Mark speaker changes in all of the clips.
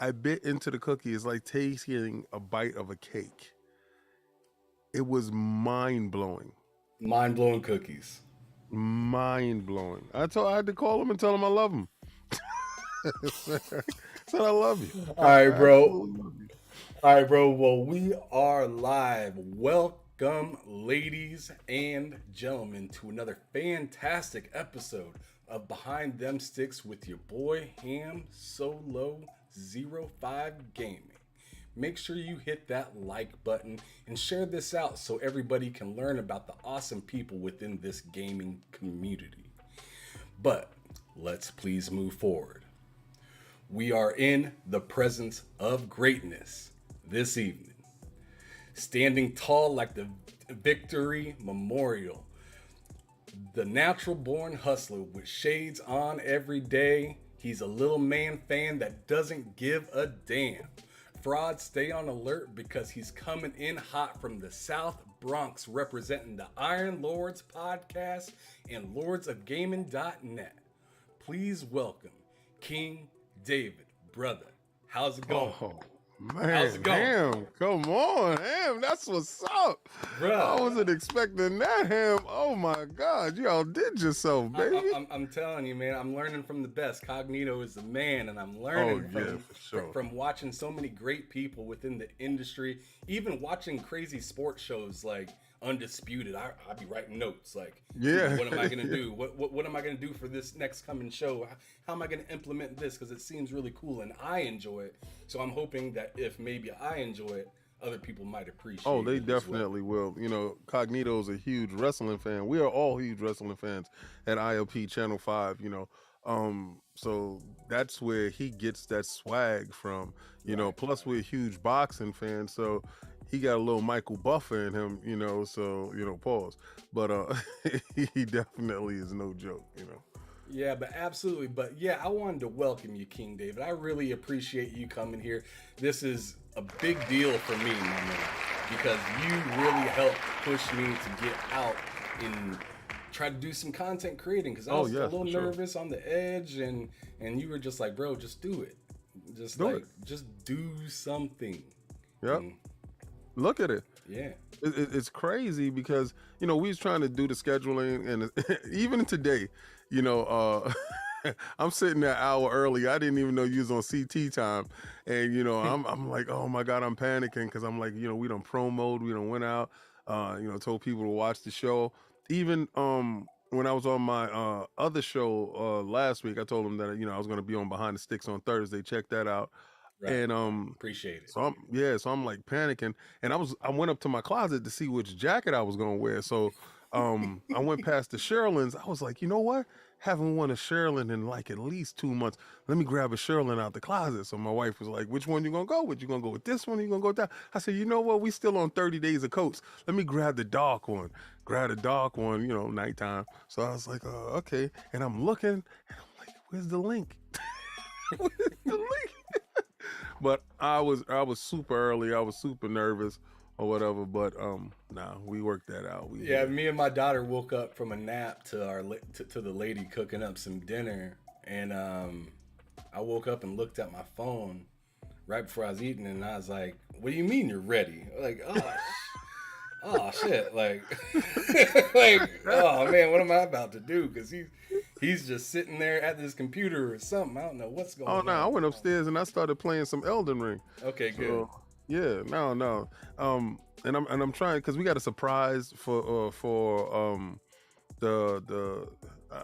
Speaker 1: I bit into the cookie. It's like tasting a bite of a cake. It was mind blowing.
Speaker 2: Mind blowing cookies.
Speaker 1: Mind blowing. I had to call him and tell him I love him. Said I love you.
Speaker 2: All right,
Speaker 1: I
Speaker 2: bro.
Speaker 1: absolutely love you.
Speaker 2: All right, bro. Well, we are live. Welcome, ladies and gentlemen, to another fantastic episode of Behind Them Sticks with your boy Ham Solo 05 Gaming. Make sure you hit that like button and share this out so everybody can learn about the awesome people within this gaming community. But let's please move forward. We are in the presence of greatness this evening. Standing tall like the Victory Memorial. The natural born hustler with shades on every day. He's a little man fan that doesn't give a damn. Frauds stay on alert because he's coming in hot from the South Bronx representing the Iron Lords podcast and lordsofgaming.net. Please welcome King David. Brother, how's it going?
Speaker 1: Oh
Speaker 2: How's
Speaker 1: man,
Speaker 2: it going?
Speaker 1: Ham, come on, Ham. That's what's up. I
Speaker 2: Bruh,
Speaker 1: wasn't expecting that, Ham. Oh my God, you outdid yourself, baby.
Speaker 2: I'm telling you, man, I'm learning from the best. Cognito is the man, and I'm
Speaker 1: Oh
Speaker 2: learning
Speaker 1: yeah, for sure.
Speaker 2: from watching so many great people within the industry, even watching crazy sports shows like Undisputed. I'd be writing notes like,
Speaker 1: Yeah,
Speaker 2: what am I gonna
Speaker 1: yeah.
Speaker 2: do? What am I gonna do for this next coming show? How am I gonna implement this? Because it seems really cool and I enjoy it. So I'm hoping that if maybe I enjoy it, other people might
Speaker 1: Oh,
Speaker 2: appreciate
Speaker 1: they
Speaker 2: it as well.
Speaker 1: definitely will. You know, Cognito's a huge wrestling fan. We are all huge wrestling fans at IOP Channel 5, you know. So that's where he gets that swag from, you know.
Speaker 2: Right,
Speaker 1: Plus
Speaker 2: right.
Speaker 1: we're huge boxing fans, so he got a little Michael Buffer in him, you know, so, you know, pause. But he definitely is no joke, you know.
Speaker 2: Yeah, but absolutely. But yeah, I wanted to welcome you, King David. I really appreciate you coming here. This is a big deal for me, my man, because you really helped push me to get out and try to do some content creating. Because I
Speaker 1: Oh,
Speaker 2: was a
Speaker 1: yes,
Speaker 2: little
Speaker 1: for sure.
Speaker 2: nervous on the edge, and you were just like, bro, just do it.
Speaker 1: Do it.
Speaker 2: Just do something.
Speaker 1: Yep.
Speaker 2: And
Speaker 1: Look at it.
Speaker 2: yeah,
Speaker 1: It's crazy because you know we was trying to do the scheduling and even today, you know, I'm sitting there an hour early. I didn't even know you was on CT time, and you know I'm like, oh my God, I'm panicking because I'm like, you know, we done promoed, we done went out, you know, told people to watch the show. Even when I was on my other show last week, I told them that you know I was gonna be on Behind the Sticks on Thursday. Check that out,
Speaker 2: right,
Speaker 1: and
Speaker 2: right. Appreciate it.
Speaker 1: so I'm like panicking, and I went up to my closet to see which jacket I was gonna wear. So I went past the Sherlins. I was like, you know what? Haven't worn a Sherlin in like at least 2 months. Let me grab a Sherlin out the closet. So my wife was like, which one you gonna go with? You gonna go with this one? Or you gonna go with that? I said, you know what? We still on 30 days of coats. Let me grab the dark one. Grab the dark one, you know, nighttime. So I was like, okay. And I'm looking, and I'm like, where's the link? Where's the link? But I was super early. I was super nervous or whatever. But nah, we worked that out. We
Speaker 2: Yeah,
Speaker 1: here.
Speaker 2: me and my daughter woke up from a nap to to the lady cooking up some dinner, and I woke up and looked at my phone right before I was eating, and I was like, "What do you mean you're ready?" Like, oh shit, like, like, oh man, what am I about to do? Because he's just sitting there at this computer or something. I don't know what's
Speaker 1: Oh
Speaker 2: going
Speaker 1: no, I
Speaker 2: on.
Speaker 1: went upstairs and I started playing some Elden Ring.
Speaker 2: Okay, good.
Speaker 1: So yeah, no, no. And I'm trying because we got a surprise for the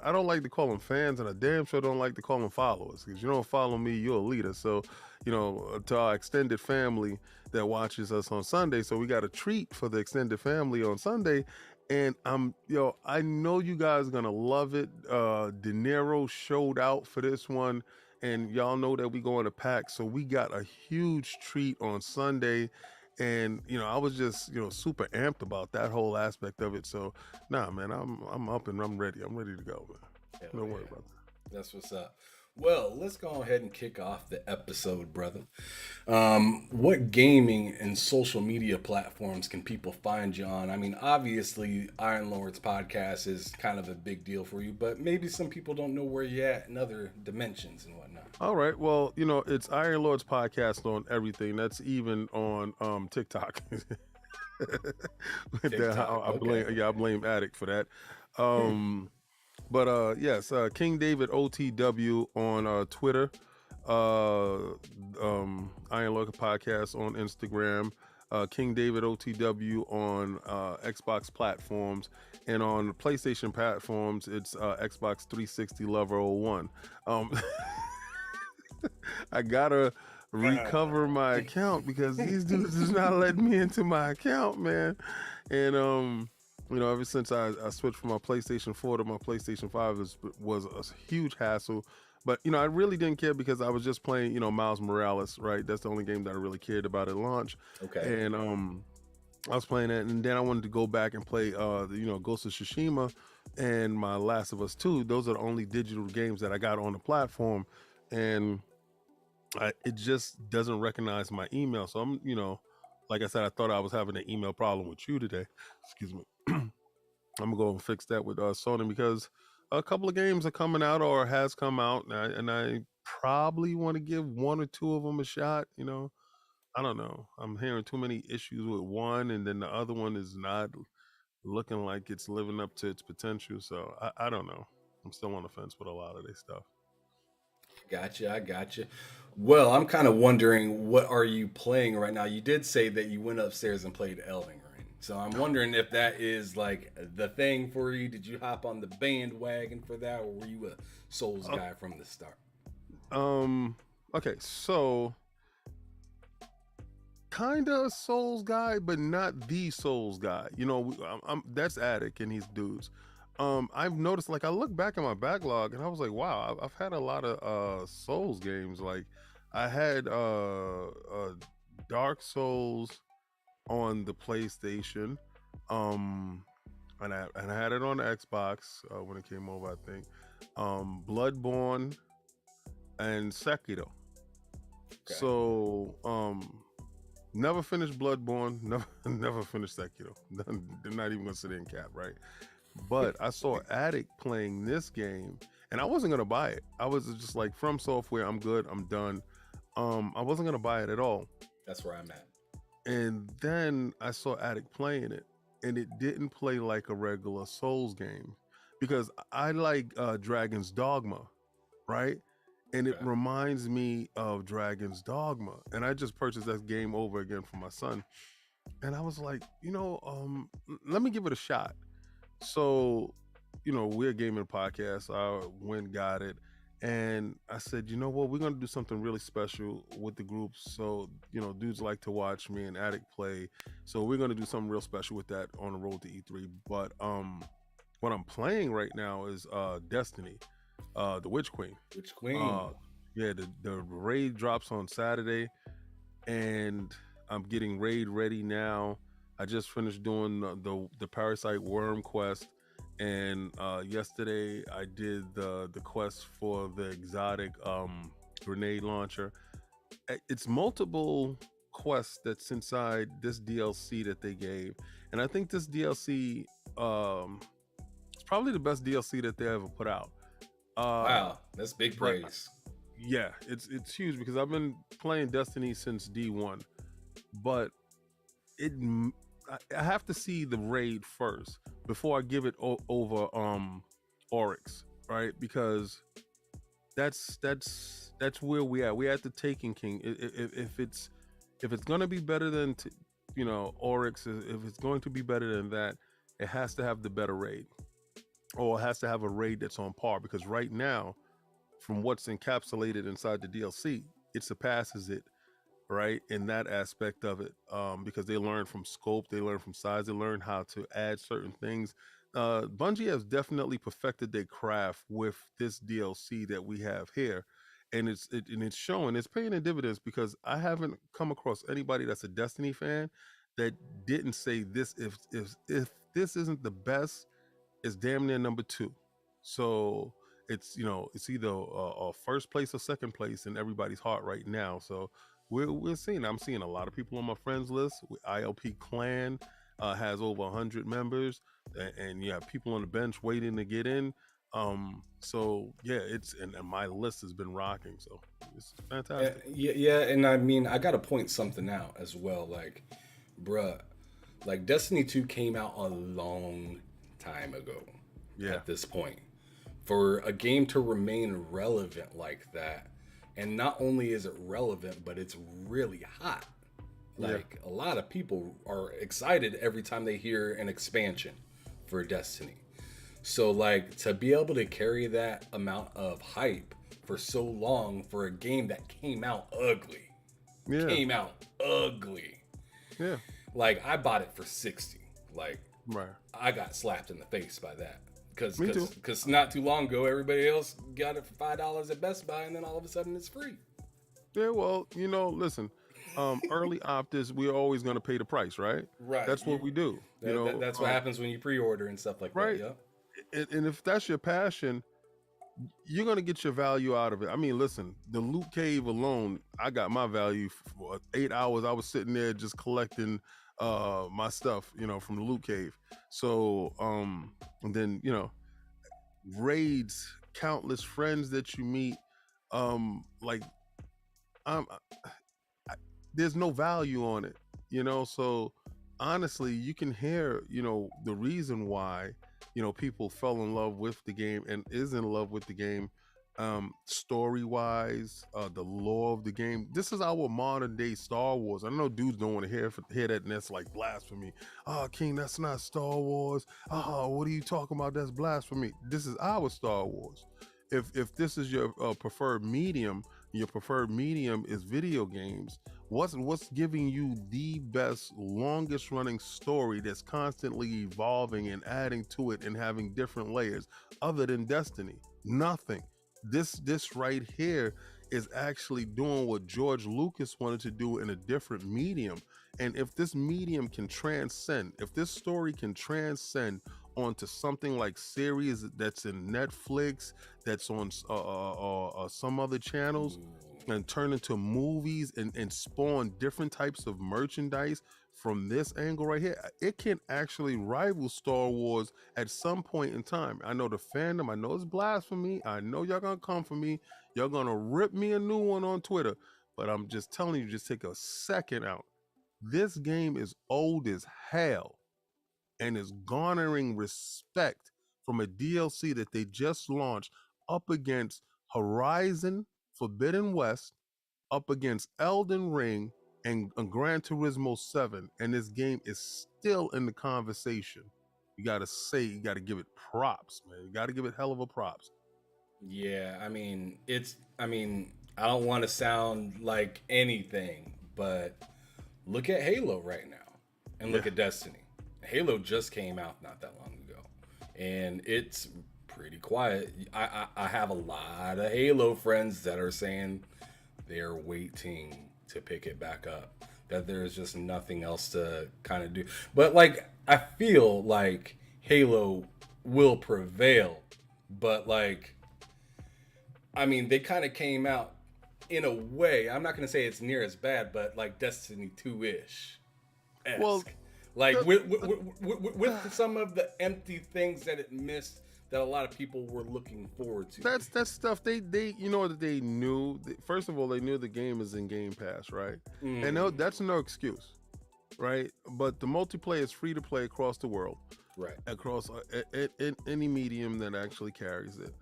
Speaker 1: I don't like to call them fans, and I damn sure don't like to call them followers because you don't follow me, you're a leader. So, you know, to our extended family that watches us on Sunday, so we got a treat for the extended family on Sunday. And I know you guys are gonna love it. De Niro showed out for this one, and y'all know that we go in a pack, so we got a huge treat on Sunday. And you know, I was just super amped about that whole aspect of it. So nah, man, I'm up and I'm ready. I'm ready to go, man.
Speaker 2: Hell
Speaker 1: Don't worry
Speaker 2: yeah.
Speaker 1: about
Speaker 2: That's what's up. Well, let's go ahead and kick off the episode, brother. What gaming and social media platforms can people find you on? I mean, obviously, Iron Lords podcast is kind of a big deal for you, but maybe some people don't know where you're at in other dimensions and whatnot.
Speaker 1: All right. Well, you know, it's Iron Lords podcast on everything. That's even on TikTok.
Speaker 2: TikTok.
Speaker 1: I
Speaker 2: Okay,
Speaker 1: blame, yeah, I
Speaker 2: okay.
Speaker 1: blame Addict for that. Um but yes, King David OTW on Twitter. Iron Lords podcast on Instagram. King David OTW on Xbox platforms, and on PlayStation platforms it's Xbox 360 Lover 01. Um I gotta recover my account because these dudes is not letting me into my account, man. And you know, ever since I switched from my PlayStation 4 to my PlayStation 5 was a huge hassle. But you know, I really didn't care because I was just playing, you know, Miles Morales, right? That's the only game that I really cared about at launch.
Speaker 2: Okay.
Speaker 1: And I was playing it, and then I wanted to go back and play, you know, Ghost of Tsushima and my Last of Us 2. Those are the only digital games that I got on the platform, and it just doesn't recognize my email. So I'm, you know, like I said, I thought I was having an email problem with you today. Excuse me. I'm gonna go and fix that with Sony because a couple of games are coming out or has come out, and I probably want to give one or two of them a shot. You know, I don't know. I'm hearing too many issues with one, and then the other one is not looking like it's living up to its potential. So I don't know. I'm still on the fence with a lot of this stuff.
Speaker 2: Gotcha, I gotcha. Well, I'm kind of wondering, what are you playing right now? You did say that you went upstairs and played Elden Ring. So I'm wondering if that is like the thing for you. Did you hop on the bandwagon for that, or were you a Souls
Speaker 1: Oh,
Speaker 2: guy from the start?
Speaker 1: okay, so kind of a Souls guy, but not the Souls guy. You know, that's Attic and these dudes. I've noticed, like, I look back at my backlog and I was like, wow, I've had a lot of Souls games. Like, I had Dark Souls on the PlayStation, um, and I had it on the Xbox when it came over, I think. Bloodborne and Sekiro.
Speaker 2: Okay.
Speaker 1: So, never finished Bloodborne. Never finished Sekiro. They're not even gonna sit in cap, right? But I saw Addict playing this game, and I wasn't gonna buy it. I was just like, From Software, I'm good, I'm done. I wasn't gonna buy it at all.
Speaker 2: That's where I'm at.
Speaker 1: And then I saw Addict playing it, and it didn't play like a regular Souls game because I like Dragon's Dogma, right? And it
Speaker 2: Okay.
Speaker 1: reminds me of Dragon's Dogma. And I just purchased that game over again for my son. And I was like, you know, let me give it a shot. So, you know, we're a gaming podcast. I went, got it. And I said, you know what, we're gonna do something really special with the group. So, you know, dudes like to watch me and Addict play. So we're gonna do something real special with that on the road to E3. But what I'm playing right now is Destiny, the Witch Queen.
Speaker 2: Which queen?
Speaker 1: Uh, yeah, the raid drops on Saturday, and I'm getting raid ready now. I just finished doing the Parasite Worm quest, and yesterday I did the quest for the exotic grenade launcher. It's multiple quests that's inside this DLC that they gave, and I think this DLC um, it's probably the best DLC that they ever put out. Uh,
Speaker 2: Wow, that's big
Speaker 1: but
Speaker 2: praise.
Speaker 1: yeah, it's huge because I've been playing Destiny since D1, but it I have to see the raid first before I give it over Oryx, right? Because that's where we at. We at the Taken King. If it's gonna be better than you know, Oryx, if it's going to be better than that, it has to have the better raid, or it has to have a raid that's on par. Because right now, from what's encapsulated inside the DLC, it surpasses it, right? In that aspect of it, because they learn from scope, they learn from size, they learn how to add certain things. Bungie has definitely perfected their craft with this DLC that we have here, and it's showing, it's paying in dividends because I haven't come across anybody that's a Destiny fan that didn't say this. If this isn't the best, it's damn near number two. So it's, you know, it's either first place or second place in everybody's heart right now. So we're seeing. I'm seeing a lot of people on my friends list. ILP Clan has over 100 members, and you have people on the bench waiting to get in. So yeah, and my list has been rocking, so it's fantastic.
Speaker 2: Yeah, yeah, and I mean, I gotta point something out as well. Like, bruh, like Destiny 2 came out a long time ago
Speaker 1: Yeah,
Speaker 2: at this point. For a game to remain relevant like that, and not only is it relevant, but it's really hot.
Speaker 1: yeah,
Speaker 2: Like, a lot of people are excited every time they hear an expansion for Destiny. So, like, to be able to carry that amount of hype for so long for a game that
Speaker 1: yeah,
Speaker 2: came out ugly.
Speaker 1: yeah.
Speaker 2: Like, I bought it for 60. Like,
Speaker 1: Right.
Speaker 2: I got slapped in the face by that. Cause,
Speaker 1: Me too.
Speaker 2: cause, cause not too long ago, everybody else got it for $5 at Best Buy, and then all of a sudden it's free.
Speaker 1: Yeah. Well, listen. Early opters, we're always gonna pay the price, right?
Speaker 2: Right.
Speaker 1: That's what we do.
Speaker 2: That's what happens when you pre-order and stuff like that.
Speaker 1: Right.
Speaker 2: Yep.
Speaker 1: And if that's your passion, you're gonna get your value out of it. I mean, listen, the loot cave alone, I got my value for 8 hours. I was sitting there just collecting my stuff, from the loot cave. So and then, raids, countless friends that you meet. Like I'm I, there's no value on it, so honestly you can hear, the reason why, people fell in love with the game and is in love with the game, story wise, the lore of the game. This is our modern day Star Wars. I know dudes don't want to hear that, and that's like blasphemy. Oh, King, that's not Star Wars. Oh, what are you talking about? That's blasphemy. This is our Star Wars. If this is your preferred medium, your preferred medium is video games. What's giving you the best, longest running story that's constantly evolving and adding to it and having different layers, other than Destiny? Nothing. This right here is actually doing what George Lucas wanted to do in a different medium. And if this medium can transcend, if this story can transcend onto something like series that's in Netflix, that's on some other channels, and turn into movies and spawn different types of merchandise from this angle right here, it can actually rival Star Wars at some point in time. I know the fandom, I know it's blasphemy, I know y'all gonna come for me, y'all gonna rip me a new one on Twitter, but I'm just telling you, just take a second out. This game is old as hell and is garnering respect from a DLC that they just launched, up against Horizon Forbidden West, up against Elden Ring and Gran Turismo 7, and this game is still in the conversation. You got to give it props, man. You got to give it hell of a props.
Speaker 2: Yeah, I mean, I don't want to sound like anything, but look at Halo right now and
Speaker 1: Yeah.
Speaker 2: look at Destiny. Halo just came out not that long ago, and it's pretty quiet. I have a lot of Halo friends that are saying they're waiting to pick it back up, that there's just nothing else to kind of do. But like, I feel like Halo will prevail, but like, I mean, they kind of came out in a way. I'm not going to say it's near as bad, but like Destiny 2 ish
Speaker 1: Well,
Speaker 2: esque. Like
Speaker 1: the,
Speaker 2: with some of the empty things that it missed that a lot of people were looking forward to.
Speaker 1: that's stuff they that they knew. First of all, they knew the game is in Game Pass, right? And no,
Speaker 2: Mm,
Speaker 1: that's no excuse, right? But the multiplayer is free to play across the world,
Speaker 2: right.
Speaker 1: across any medium that actually carries it.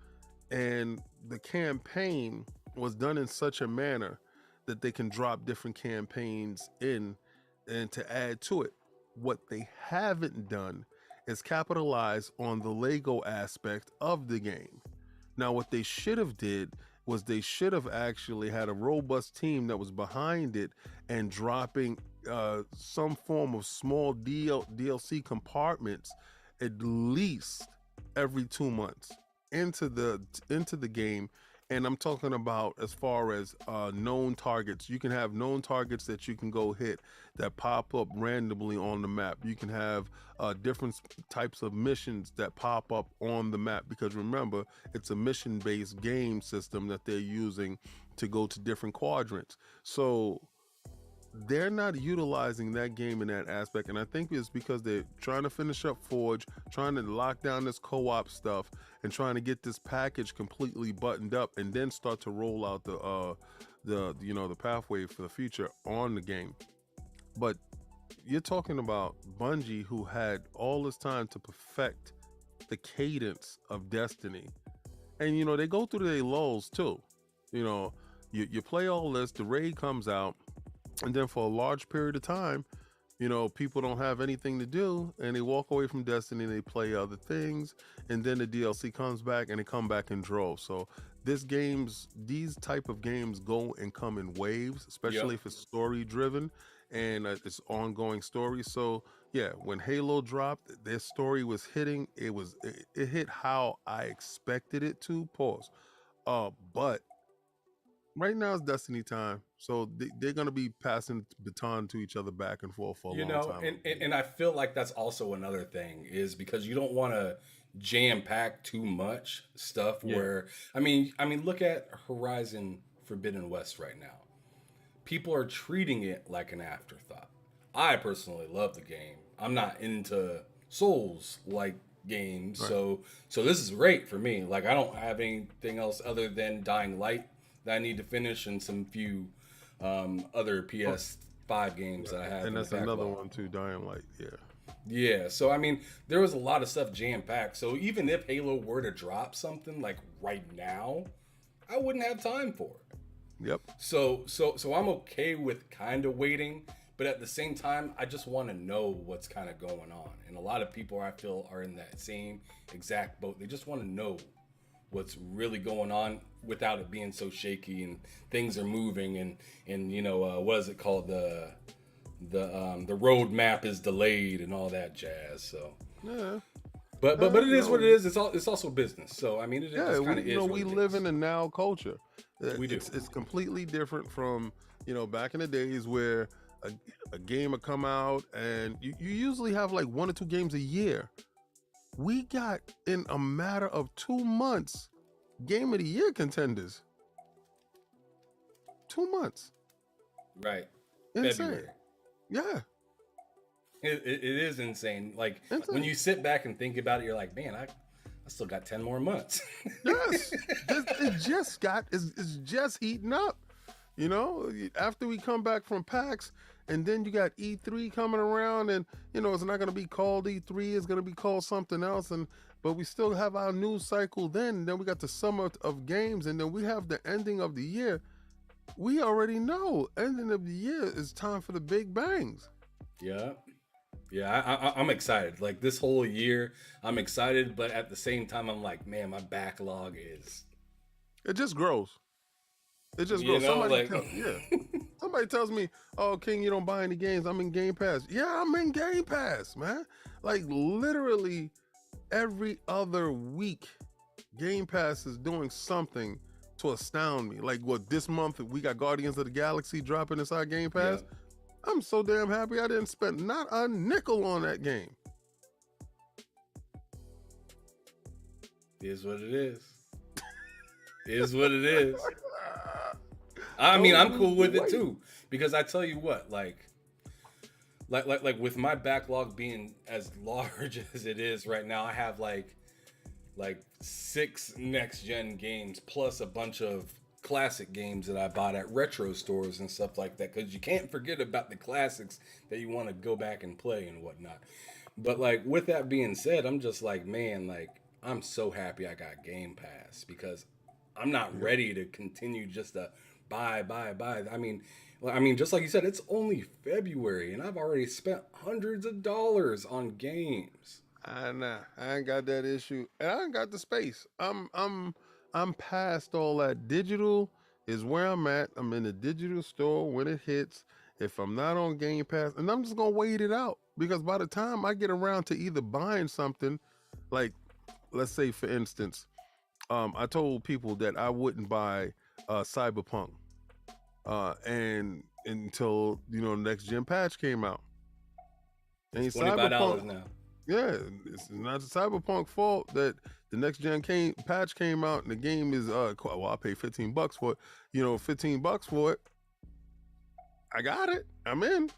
Speaker 1: And the campaign was done in such a manner that they can drop different campaigns in and to add to it. What they haven't done is capitalize on the Lego aspect of the game. Now, what they should have did was they should have actually had a robust team that was behind it and dropping some form of small DLC compartments at least every 2 months into the game. And I'm talking about as far as known targets. You can have known targets that you can go hit that pop up randomly on the map. You can have different types of missions that pop up on the map, because remember, it's a mission based game system that they're using to go to different quadrants. So they're not utilizing that game in that aspect, and I think it's because they're trying to finish up Forge, trying to lock down this co-op stuff, and trying to get this package completely buttoned up, and then start to roll out the pathway for the future on the game. But you're talking about Bungie, who had all this time to perfect the cadence of Destiny, and they go through their lulls too. You know, you play all this, the raid comes out, and then for a large period of time, people don't have anything to do, and they walk away from Destiny and they play other things, and then the DLC comes back and they come back in droves. So these type of games go and come in waves, especially if it's story driven and it's ongoing story. So yeah, when Halo dropped, their story was hitting. It hit how I expected it to. Pause. But right now it's Destiny time, so they're gonna be passing baton to each other back and forth for a long time.
Speaker 2: And I feel like that's also another thing, is because you don't want to jam pack too much stuff. Where I mean, look at Horizon Forbidden West right now. People are treating it like an afterthought. I personally love the game. I'm not into Souls like games, right. So this is great for me. Like, I don't have anything else other than Dying Light that I need to finish, and some few other PS5 games that I have.
Speaker 1: And that's another one too, Dying Light.
Speaker 2: Yeah. So I mean, there was a lot of stuff jam packed. So even if Halo were to drop something like right now, I wouldn't have time for it.
Speaker 1: Yep.
Speaker 2: So I'm okay with kind of waiting, but at the same time, I just want to know what's kind of going on. And a lot of people, I feel, are in that same exact boat. They just want to know what's really going on without it being so shaky, and things are moving, and what is it called, the roadmap is delayed and all that jazz. So
Speaker 1: yeah.
Speaker 2: But it is what it is. It's also business. So I mean, it kind of is.
Speaker 1: We live in a now culture.
Speaker 2: We do.
Speaker 1: It's completely different from back in the days where a game would come out and you usually have like 1 or 2 games a year. We got, in a matter of 2 months, Game of the Year contenders. 2 months.
Speaker 2: Right.
Speaker 1: Insane.
Speaker 2: February.
Speaker 1: Yeah.
Speaker 2: It is insane. Like, when you sit back and think about it, you're like, man, I still got 10 more months.
Speaker 1: Yes. It's just heating up. After we come back from PAX, and then you got E3 coming around, and it's not going to be called E3, it's going to be called something else, but we still have our news cycle then we got the summer of games, and then we have the ending of the year. We already know ending of the year is time for the big bangs.
Speaker 2: Yeah, I'm excited. Like, this whole year, I'm excited, but at the same time, I'm like, man, my backlog is...
Speaker 1: It just grows. It just grows. Somebody tells me, "Oh, King, you don't buy any games. I'm in Game Pass." Yeah, I'm in Game Pass, man. Like, literally every other week, Game Pass is doing something to astound me. Like, what, this month we got Guardians of the Galaxy dropping inside Game Pass. Yeah. I'm so damn happy I didn't spend not a nickel on that game.
Speaker 2: Is what it is. Is what it is. I mean, I'm cool with it too, because I tell you what, like with my backlog being as large as it is right now, I have like 6 next gen games plus a bunch of classic games that I bought at retro stores and stuff like that, because you can't forget about the classics that you want to go back and play and whatnot. But like, with that being said, I'm just like, man, like, I'm so happy I got Game Pass, because I'm not ready to continue just to buy. I mean, just like you said, it's only February and I've already spent hundreds of dollars on games.
Speaker 1: I know. I ain't got that issue, and I ain't got the space. I'm past all that. Digital is where I'm at. I'm in the digital store when it hits. If I'm not on Game Pass, and I'm just gonna wait it out, because by the time I get around to either buying something, like, let's say for instance, I told people that I wouldn't buy Cyberpunk and until the next gen patch came out. And
Speaker 2: it's $25 now.
Speaker 1: Yeah, it's not the Cyberpunk fault that the next gen patch came out and the game is I paid $15 for it. $15 for it. I got it. I'm in.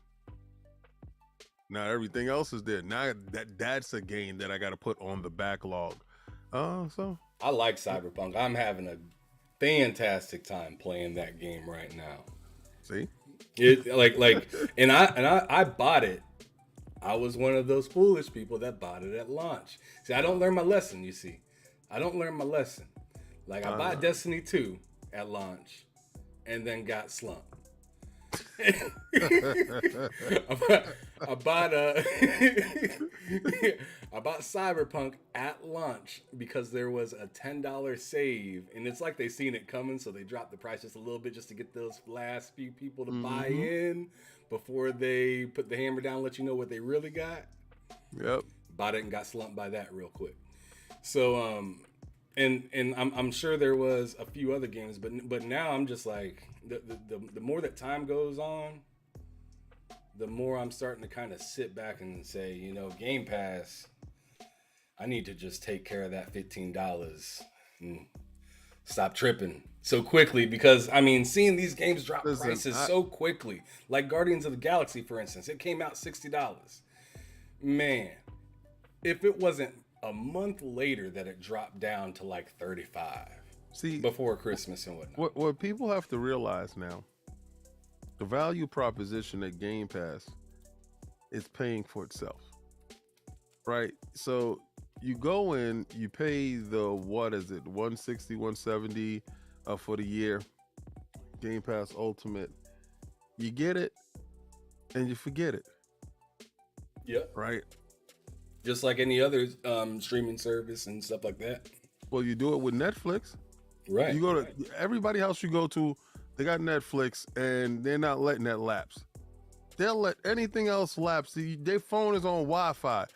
Speaker 1: Now everything else is there. Now that's a game that I got to put on the backlog. So
Speaker 2: I like Cyberpunk. I'm having a fantastic time playing that game right now.
Speaker 1: see,
Speaker 2: It and I bought it. I was one of those foolish people that bought it at launch. See, I don't learn my lesson, you see. I don't learn my lesson. Like I bought Destiny 2 at launch and then got slumped. I bought I bought Cyberpunk at launch because there was a $10 save, and it's like they seen it coming, so they dropped the price just a little bit just to get those last few people to buy in before they put the hammer down and let you know what they really got.
Speaker 1: Yep.
Speaker 2: Bought it and got slumped by that real quick. So and I'm sure there was a few other games, but now I'm just like the more that time goes on, the more I'm starting to kind of sit back and say, you know, Game Pass, I need to just take care of that $15 and stop tripping so quickly, because I mean, seeing these games drop prices so quickly, like Guardians of the Galaxy, for instance, it came out $60. Man, if it wasn't a month later that it dropped down to like 35. See, before Christmas and whatnot.
Speaker 1: What people have to realize now, the value proposition at Game Pass is paying for itself, right? So you go in, you pay the, what is it, 160, 170 for the year, Game Pass Ultimate. You get it, and you forget it.
Speaker 2: Yep.
Speaker 1: Right?
Speaker 2: Just like any other streaming service and stuff like that.
Speaker 1: Well, you do it with Netflix.
Speaker 2: Right.
Speaker 1: You go to everybody house you go to, they got Netflix, and they're not letting that lapse. They'll let anything else lapse. Their phone is on Wi-Fi,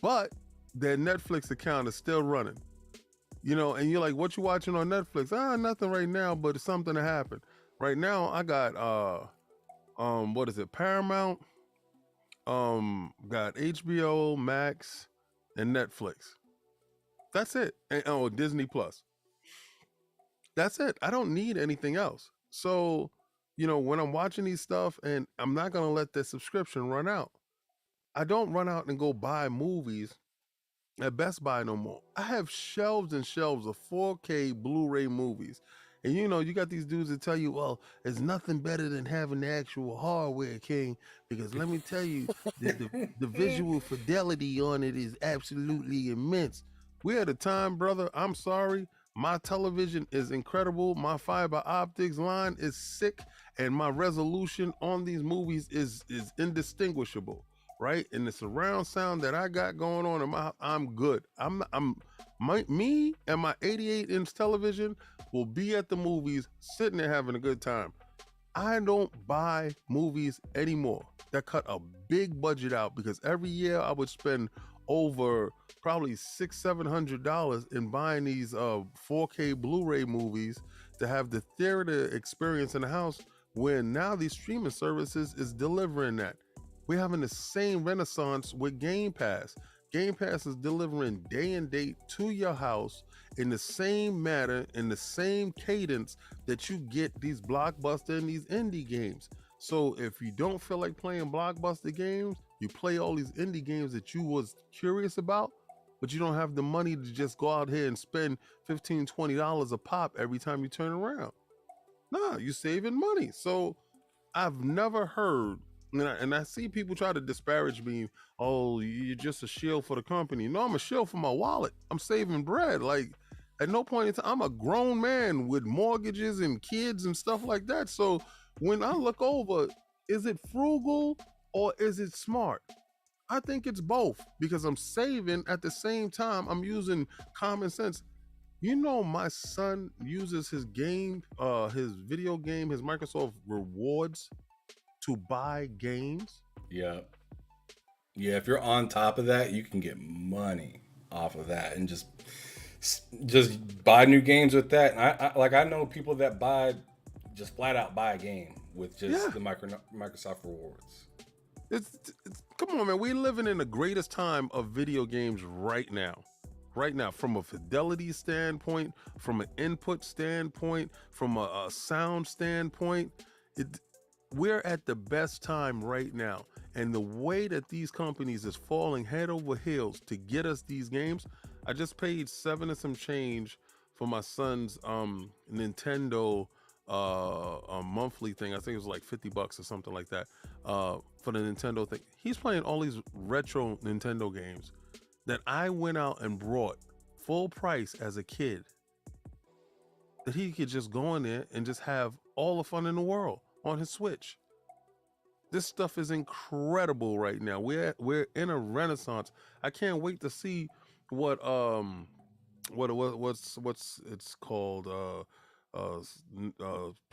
Speaker 1: but their Netflix account is still running. You know, and you're like, what you watching on Netflix? Nothing right now, but it's something to happen. Right now, I got what is it? Paramount, got HBO Max and Netflix. That's it. And Disney Plus. That's it. I don't need anything else. So, you know, when I'm watching these stuff, and I'm not going to let the subscription run out. I don't run out and go buy movies at Best Buy no more. I have shelves and shelves of 4K Blu-ray movies. And you know, you got these dudes that tell you, well, there's nothing better than having the actual hardware, King, because let me tell you, the visual fidelity on it is absolutely immense. We're at a time, brother, I'm sorry, my television is incredible. My fiber optics line is sick, and my resolution on these movies is indistinguishable, right? And the surround sound that I got going on, I'm good. Me and my 88-inch television will be at the movies, sitting there having a good time. I don't buy movies anymore. That cut a big budget out, because every year I would spend over probably $600-700 in buying these 4K Blu-ray movies to have the theater experience in the house, where now these streaming services is delivering that. We're having the same renaissance with Game Pass. Game Pass is delivering day and date to your house in the same manner, in the same cadence that you get these blockbuster and these indie games. So if you don't feel like playing blockbuster games, you play all these indie games that you was curious about, but you don't have the money to just go out here and spend $15-20 a pop every time you turn around. Nah, you're saving money. So I've never heard, and I see people try to disparage me. Oh, you're just a shield for the company. No, I'm a shield for my wallet. I'm saving bread. Like, at no point in time, I'm a grown man with mortgages and kids and stuff like that. So when I look over, is it frugal or is it smart? I think it's both, because I'm saving at the same time I'm using common sense. You know, my son uses his video game, his Microsoft Rewards to buy games.
Speaker 2: Yeah. If you're on top of that, you can get money off of that and just buy new games with that. And I know people that just flat out buy a game with just the Microsoft Rewards.
Speaker 1: It's come on, man. We're living in the greatest time of video games right now. Right now, from a fidelity standpoint, from an input standpoint, from a sound standpoint, we're at the best time right now. And the way that these companies is falling head over heels to get us these games, I just paid seven and some change for my son's Nintendo a monthly thing. I think it was like $50 or something like that. For the Nintendo thing. He's playing all these retro Nintendo games that I went out and brought full price as a kid, that he could just go in there and just have all the fun in the world on his Switch. This stuff is incredible right now. We're in a renaissance. I can't wait to see what what's it's called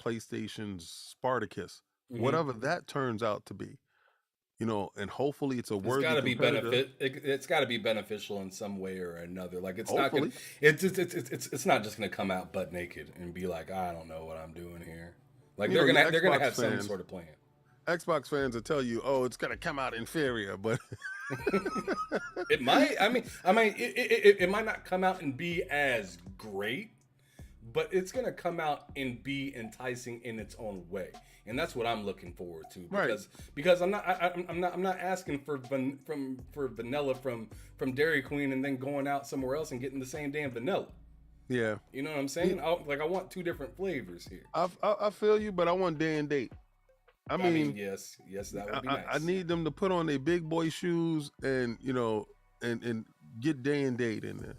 Speaker 1: PlayStation's Spartacus,
Speaker 2: Hmm.
Speaker 1: whatever that turns out to be. And hopefully it's a
Speaker 2: It's got
Speaker 1: worthy
Speaker 2: to be
Speaker 1: competitor.
Speaker 2: It's got to be beneficial in some way or another. Like it's not gonna.
Speaker 1: Hopefully,
Speaker 2: It's not just gonna come out butt naked and be like, I don't know what I'm doing here. Like
Speaker 1: you
Speaker 2: they're gonna
Speaker 1: Xbox
Speaker 2: have some
Speaker 1: fans,
Speaker 2: sort of plan.
Speaker 1: will tell you, oh, it's gonna come out inferior, but
Speaker 2: It might. It might not come out and be as great, but it's gonna come out and be enticing in its own way, and that's what I'm looking forward to.
Speaker 1: right,
Speaker 2: Because I'm not asking for for vanilla from Dairy Queen and then going out somewhere else and getting the same damn vanilla.
Speaker 1: yeah.
Speaker 2: You know what I'm saying? I want two different flavors here.
Speaker 1: I feel you, but I want day and date. I
Speaker 2: I mean,
Speaker 1: mean,
Speaker 2: yes, that would be
Speaker 1: I
Speaker 2: nice.
Speaker 1: need them to put on their big boy shoes and and get day and date in there.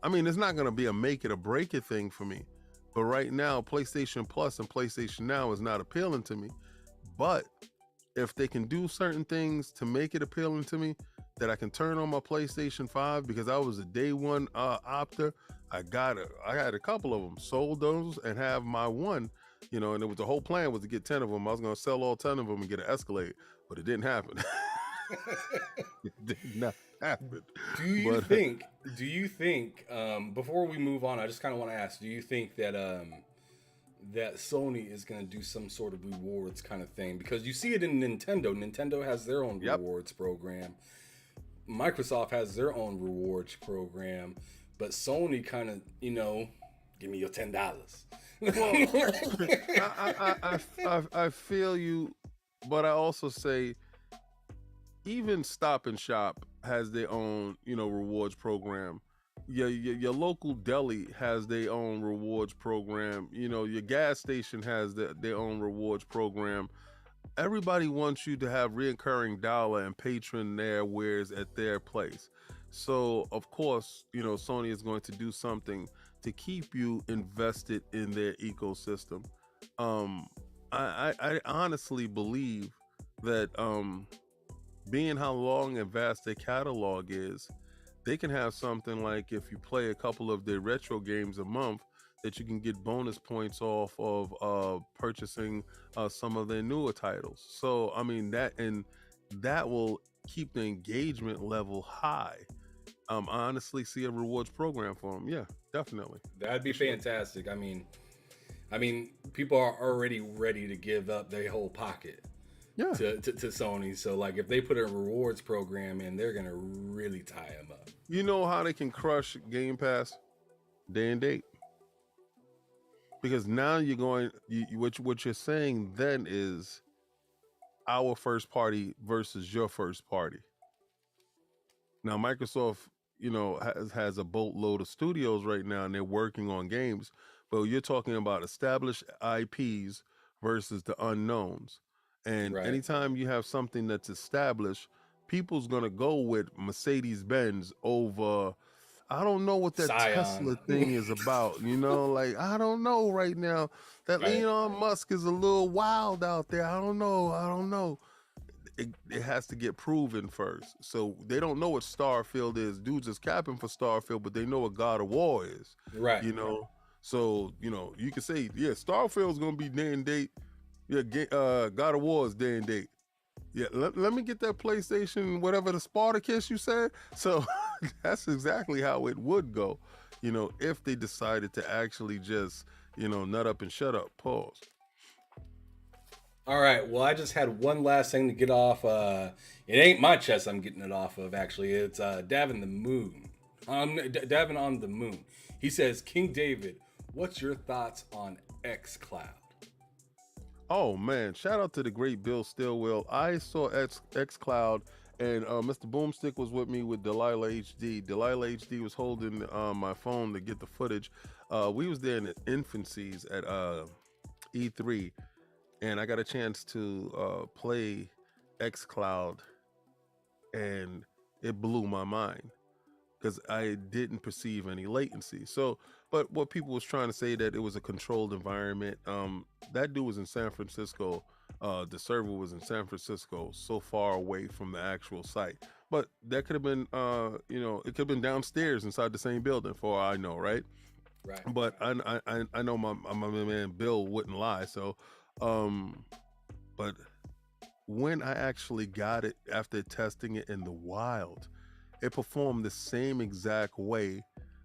Speaker 1: I mean, it's not gonna be a make it or break it thing for me, but right now, PlayStation Plus and PlayStation Now is not appealing to me. But if they can do certain things to make it appealing to me, that I can turn on my PlayStation 5 because I was a day one opter. I had a couple of them, sold those and have my one, and it was the whole plan was to get 10 of them. I was going to sell all 10 of them and get an Escalade, but it didn't happen. It did not happen.
Speaker 2: Do you
Speaker 1: But
Speaker 2: think? Do you think? Before we move on, I just kind of want to ask: do you think that that Sony is going to do some sort of rewards kind of thing? Because you see it in Nintendo. Nintendo has their own
Speaker 1: yep.
Speaker 2: rewards program. Microsoft has their own rewards program, but Sony kind of, give me your $10.
Speaker 1: Well, I feel you, but I also say even Stop and Shop has their own, rewards program. Your local deli has their own rewards program. Your gas station has their own rewards program. Everybody wants you to have reoccurring dollar and patron their wares at their place. So of course, Sony is going to do something to keep you invested in their ecosystem. Um, I honestly believe that being how long and vast their catalog is, they can have something like if you play a couple of their retro games a month, that you can get bonus points off of purchasing some of their newer titles. So I mean that will keep the engagement level high. I honestly see a rewards program for them. Yeah, definitely,
Speaker 2: That'd be
Speaker 1: for sure.
Speaker 2: fantastic. I mean, people are already ready to give up their whole pocket
Speaker 1: Yeah,
Speaker 2: to Sony. So, like, if they put a rewards program in, they're gonna really tie them up.
Speaker 1: you know how they can crush Game Pass day and date, because now you're going. What you're saying then is our first party versus your first party. Now Microsoft, has a boatload of studios right now, and they're working on games. But you're talking about established IPs versus the unknowns. And
Speaker 2: Right.
Speaker 1: anytime you have something that's established, people's gonna go with Mercedes Benz over. I don't know what that
Speaker 2: Scion.
Speaker 1: Tesla thing is about. Like I don't know right now. That
Speaker 2: Right.
Speaker 1: Elon Musk is a little wild out there. I don't know. I don't know. It has to get proven first. So they don't know what Starfield is. Dudes is capping for Starfield, but they know what God of War is.
Speaker 2: Right.
Speaker 1: You know, so you can say, yeah, Starfield's gonna be day and date. Yeah, God of War is day and date. Yeah, let me get that PlayStation, whatever the Spartacus you said. So that's exactly how it would go. If they decided to actually just nut up and shut up. Pause.
Speaker 2: All right. Well, I just had one last thing to get off. It ain't my chest I'm getting it off of, actually. It's Davin the Moon. Davin on the Moon. He says, King David, what's your thoughts on xCloud?
Speaker 1: Oh man, shout out to the great Bill Stillwell. I saw X Cloud, and Mr. Boomstick was with me with Delilah HD. Delilah HD was holding my phone to get the footage. We was there in the infancies at E3, and I got a chance to play X Cloud, and it blew my mind because I didn't perceive any latency. So, but what people was trying to say that it was a controlled environment. That dude was in San Francisco. The server was in San Francisco, so far away from the actual site. But that could have been, it could have been downstairs inside the same building, for all I know, right?
Speaker 2: Right.
Speaker 1: But I know my man Bill wouldn't lie. So, um, but when I actually got it after testing it in the wild, it performed the same exact way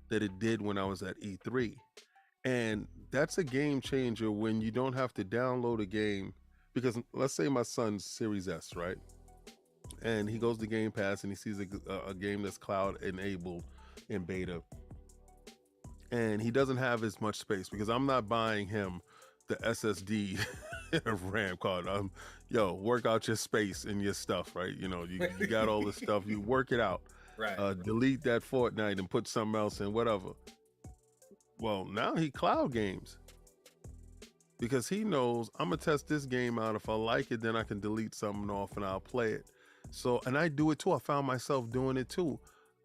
Speaker 1: that it did when I was at E3. And that's a game changer when you don't have to download a game. Because let's say my son's Series S, right? And he goes to Game Pass and he sees a game that's cloud enabled in beta. And he doesn't have as much space because I'm not buying him the SSD RAM card. Yo, work out your space and your stuff, right? You got all this stuff. You work it out.
Speaker 2: Right.
Speaker 1: Delete that Fortnite and put something else in, whatever. Well, now he cloud games because he knows I'm gonna test this game out. If I like it, then I can delete something off and I'll play it. So, and I do it too. I found myself doing it too.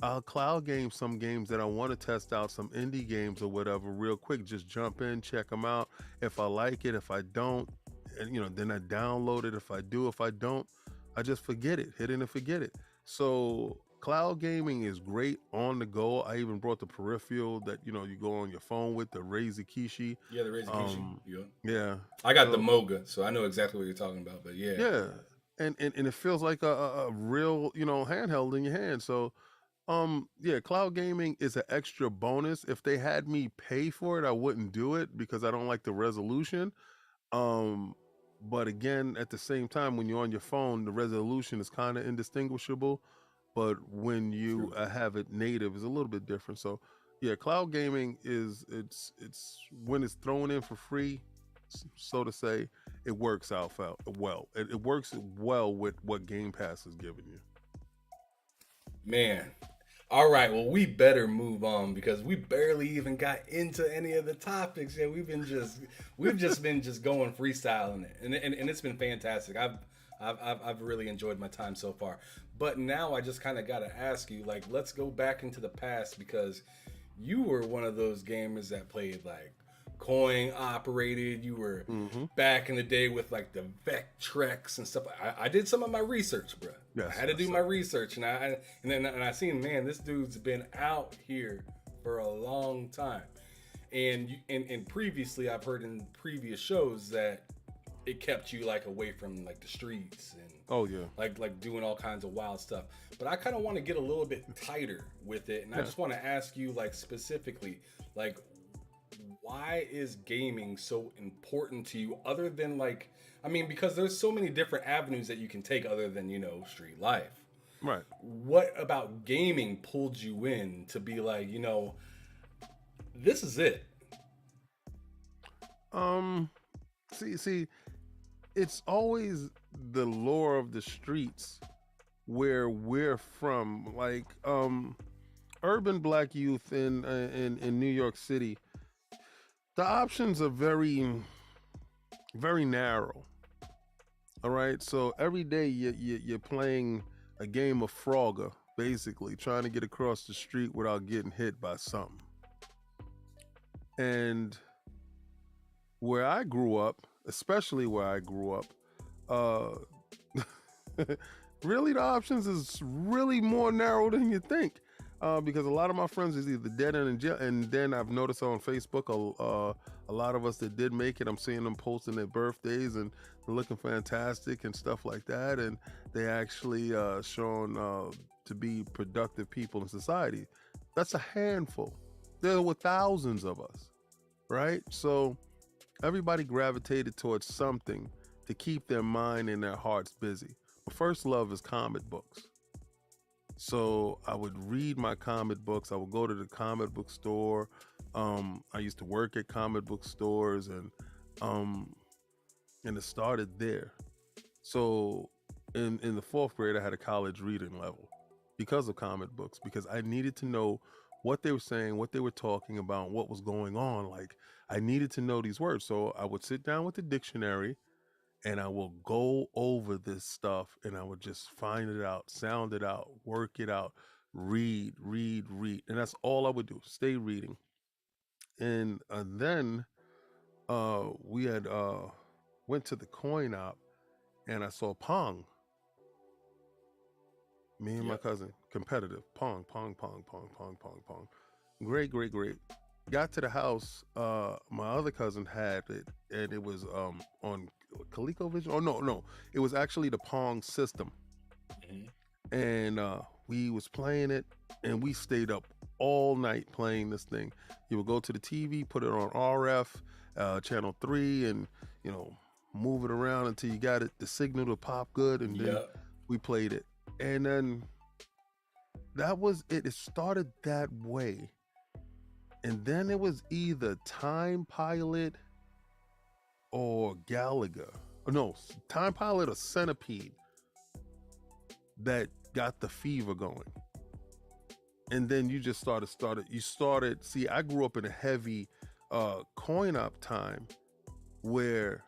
Speaker 1: I'll cloud game some games that I want to test out, some indie games or whatever, real quick. Just jump in, check them out. If I like it, if I don't, and then I download it. If I do, if I don't, I just forget it, hit it and forget it. So cloud gaming is great on the go. I even brought the peripheral that you go on your phone with, the Razer Kishi.
Speaker 2: Yeah, the Razer Kishi.
Speaker 1: Yeah.
Speaker 2: I got the Moga, so I know exactly what you're talking about. But yeah.
Speaker 1: Yeah. And it feels like a real, handheld in your hand. So yeah, cloud gaming is an extra bonus. If they had me pay for it, I wouldn't do it because I don't like the resolution. But again, at the same time, when you're on your phone, the resolution is kind of indistinguishable. But when you have it native, is a little bit different. So yeah, cloud gaming it's when it's thrown in for free, so to say, it works out well. It works well with what Game Pass is giving you.
Speaker 2: Man. All right, well, we better move on because we barely even got into any of the topics. Yeah, we've just been going freestyling it, and it's been fantastic. I've really enjoyed my time so far. But now I just kind of got to ask you, like, let's go back into the past because you were one of those gamers that played like coin operated. You were back in the day with like the Vectrex and stuff. I did some of my research, bro.
Speaker 1: Yes,
Speaker 2: I had to do my research, and I seen, man, this dude's been out here for a long time. And previously, I've heard in previous shows that it kept you like away from like the streets and like doing all kinds of wild stuff. But I kind of want to get a little bit tighter with it, and I just want to ask you like specifically, like, why is gaming so important to you other than like, I mean, because there's so many different avenues that you can take other than, street life.
Speaker 1: Right.
Speaker 2: What about gaming pulled you in to be like, this is it?
Speaker 1: See, it's always the lore of the streets where we're from. Like, urban black youth in New York City, the options are very, very narrow. All right, so every day you're playing a game of Frogger, basically trying to get across the street without getting hit by something. And where I grew up, especially where I grew up, really the options is really more narrow than you think. Because a lot of my friends is either dead and in jail, and then I've noticed on Facebook a lot of us that did make it, I'm seeing them posting their birthdays and they're looking fantastic and stuff like that, and they actually shown to be productive people in society. That's a handful. There were thousands of us, right? So everybody gravitated towards something to keep their mind and their hearts busy. My first love is comic books. So I would read my comic books. I would go to the comic book store. I used to work at comic book stores, and and it started there. So in the fourth grade, I had a college reading level because of comic books, because I needed to know what they were saying, what they were talking about, what was going on. Like, I needed to know these words. So I would sit down with the dictionary and I will go over this stuff and I would just find it out, sound it out, work it out, read, read, read. And that's all I would do, stay reading. And then we had went to the coin op and I saw Pong. Me and my
Speaker 2: Yep.
Speaker 1: cousin, competitive. Pong, pong, pong, pong, pong, pong, pong. Great, great, great. Got to the house. My other cousin had it, and it was on ColecoVision. Oh no, no, it was actually the Pong system,
Speaker 2: Mhm.
Speaker 1: and we was playing it, and we stayed up all night playing this thing. You would go to the TV, put it on RF, channel 3, and you know move it around until you got it the signal to pop good, and then
Speaker 2: Yep.
Speaker 1: we played it, and then that was it. It started that way. And then it was either Time Pilot or Galaga. Or no, Time Pilot or Centipede that got the fever going. And then you just started. See, I grew up in a heavy coin op time where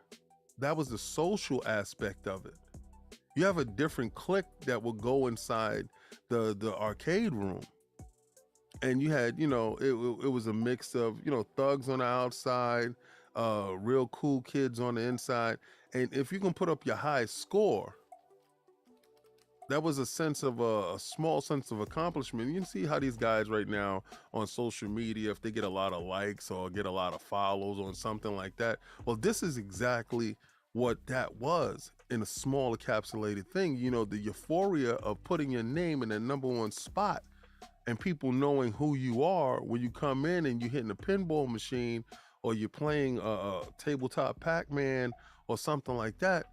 Speaker 1: that was the social aspect of it. You have a different clique that will go inside the arcade room, and you had it was a mix of thugs on the outside, real cool kids on the inside, and if you can put up your high score, that was a sense of a small sense of accomplishment. You can see how these guys right now on social media, if they get a lot of likes or get a lot of follows on something like that, well, this is exactly what that was in a small encapsulated thing. The euphoria of putting your name in the number one spot and people knowing who you are when you come in and you're hitting a pinball machine or you're playing a tabletop Pac-Man or something like that.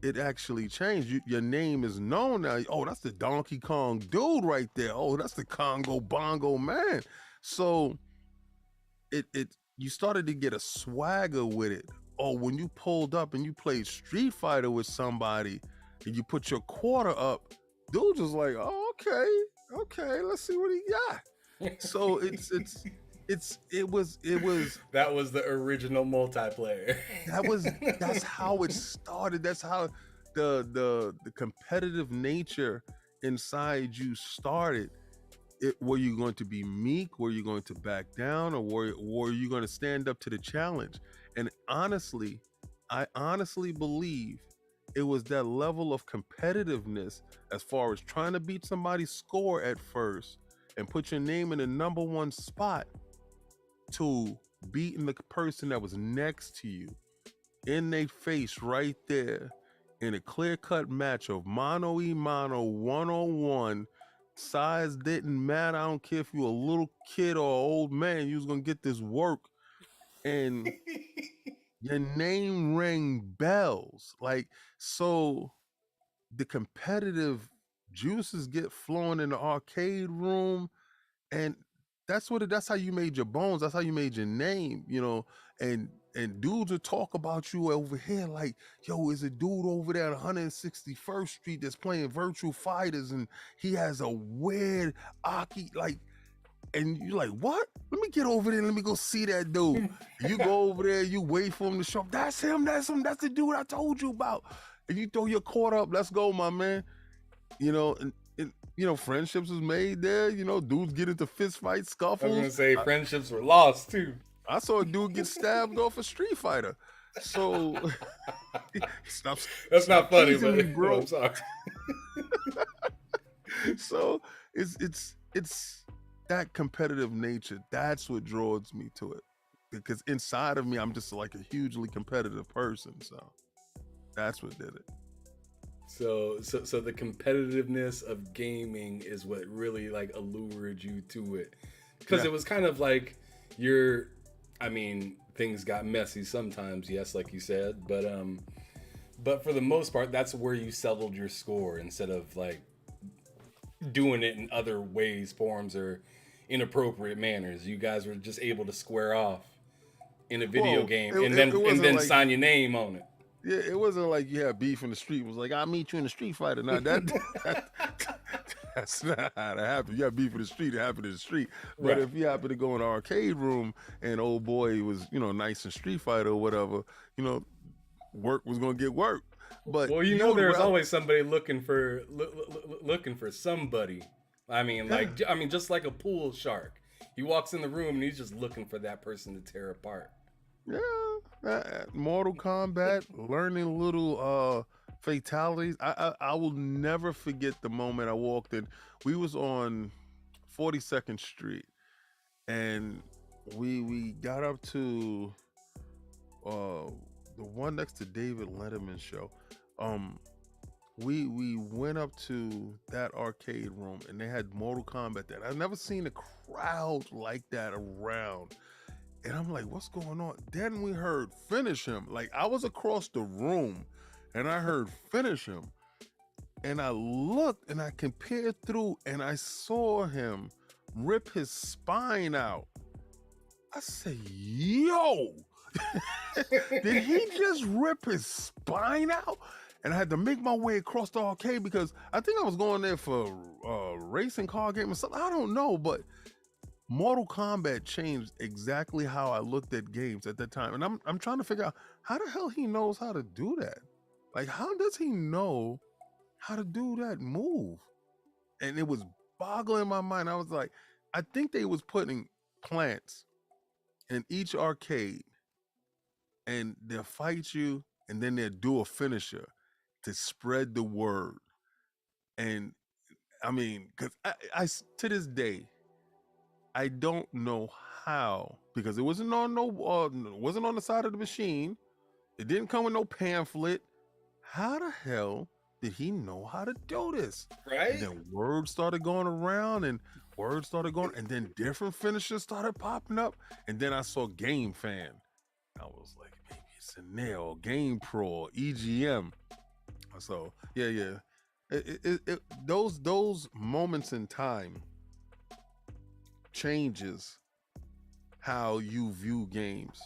Speaker 1: It actually changed. Your name is known now. Oh, that's the Donkey Kong dude right there. Oh, that's the Congo Bongo man. So it you started to get a swagger with it. Oh, when you pulled up and you played Street Fighter with somebody and you put your quarter up, dude was like, oh, okay, let's see what he got. So it was
Speaker 2: That was the original multiplayer.
Speaker 1: that's how it started. That's how the competitive nature inside you started. Were you going to be meek? Were you going to back down, or were you going to stand up to the challenge? And honestly, I honestly believe it was that level of competitiveness, as far as trying to beat somebody's score at first and put your name in the number one spot, to beating the person that was next to you in their face right there in a clear-cut match of mano y mano, one-on-one. Size didn't matter. I don't care if you a little kid or old man, you was gonna get this work. And your name rang bells. Like, so the competitive juices get flowing in the arcade room, and that's how you made your bones. That's how you made your name, and dudes would talk about you over here like, yo, is a dude over there at 161st Street that's playing Virtual Fighters, and he has a weird Aki, like, and you're like, what? Let me get over there. Let me go see that dude. You go over there, you wait for him to show up. That's him. That's the dude I told you about. And you throw your quarter up. Let's go, my man. And friendships was made there. Dudes get into fist fights,
Speaker 2: I was
Speaker 1: scuffles.
Speaker 2: gonna say friendships were lost too.
Speaker 1: I saw a dude get stabbed off a Street Fighter. So stop.
Speaker 2: That's not funny,
Speaker 1: teasing
Speaker 2: but
Speaker 1: me, bro.
Speaker 2: I'm sorry.
Speaker 1: So it's that competitive nature. That's what draws me to it, because inside of me, I'm just like a hugely competitive person. So that's what did it.
Speaker 2: So the competitiveness of gaming is what really like allured you to it, because
Speaker 1: Yeah.
Speaker 2: it was kind of like things got messy sometimes, yes, like you said, but for the most part, that's where you settled your score instead of like doing it in other ways, forms, or inappropriate manners. You guys were just able to square off in a video
Speaker 1: Well,
Speaker 2: game
Speaker 1: it
Speaker 2: and then
Speaker 1: wasn't like
Speaker 2: sign your name on it.
Speaker 1: Yeah, it wasn't like you had beef in the street. It was like, I'll meet you in the street fighter. Now that that's not how it happened. You got beef in the street, it happened in the street. But
Speaker 2: Right.
Speaker 1: if you happen to go in the arcade room and old boy was, nice and street fighter or whatever, you know, work was gonna get work. But
Speaker 2: Well, you
Speaker 1: you
Speaker 2: know,
Speaker 1: would
Speaker 2: there's
Speaker 1: rather,
Speaker 2: always somebody looking for somebody. I mean,
Speaker 1: yeah,
Speaker 2: just like a pool shark. He walks in the room and he's just looking for that person to tear apart.
Speaker 1: yeah. Mortal Kombat, learning little fatalities. I will never forget the moment I walked in. We was on 42nd Street, and we got up to uh the one next to David Letterman show. Um, we went up to that arcade room, and they had Mortal Kombat there. I've never seen a crowd like that around. And I'm like, what's going on? Then we heard finish him. Like, I was across the room and I heard finish him. And I looked and I compared through and I saw him rip his spine out. I said, yo, did he just rip his spine out? And I had to make my way across the arcade because I think I was going there for a racing car game or something. I don't know, but Mortal Kombat changed exactly how I looked at games at that time. And I'm trying to figure out how the hell he knows how to do that. Like, how does he know how to do that move? And it was boggling my mind. I was like, I think they was putting plants in each arcade and they'll fight you and then they'll do a finisher to spread the word. And I mean, because to this day, I don't know how because it wasn't on wasn't on the side of the machine. It didn't come with no pamphlet. How the hell did he know how to do this? And
Speaker 2: Right?
Speaker 1: then words started going around and words started going, and then different finishers started popping up. And then I saw Game Fan. I was like, maybe it's a nail, Game Pro, EGM. So yeah. Those moments in time changes how you view games.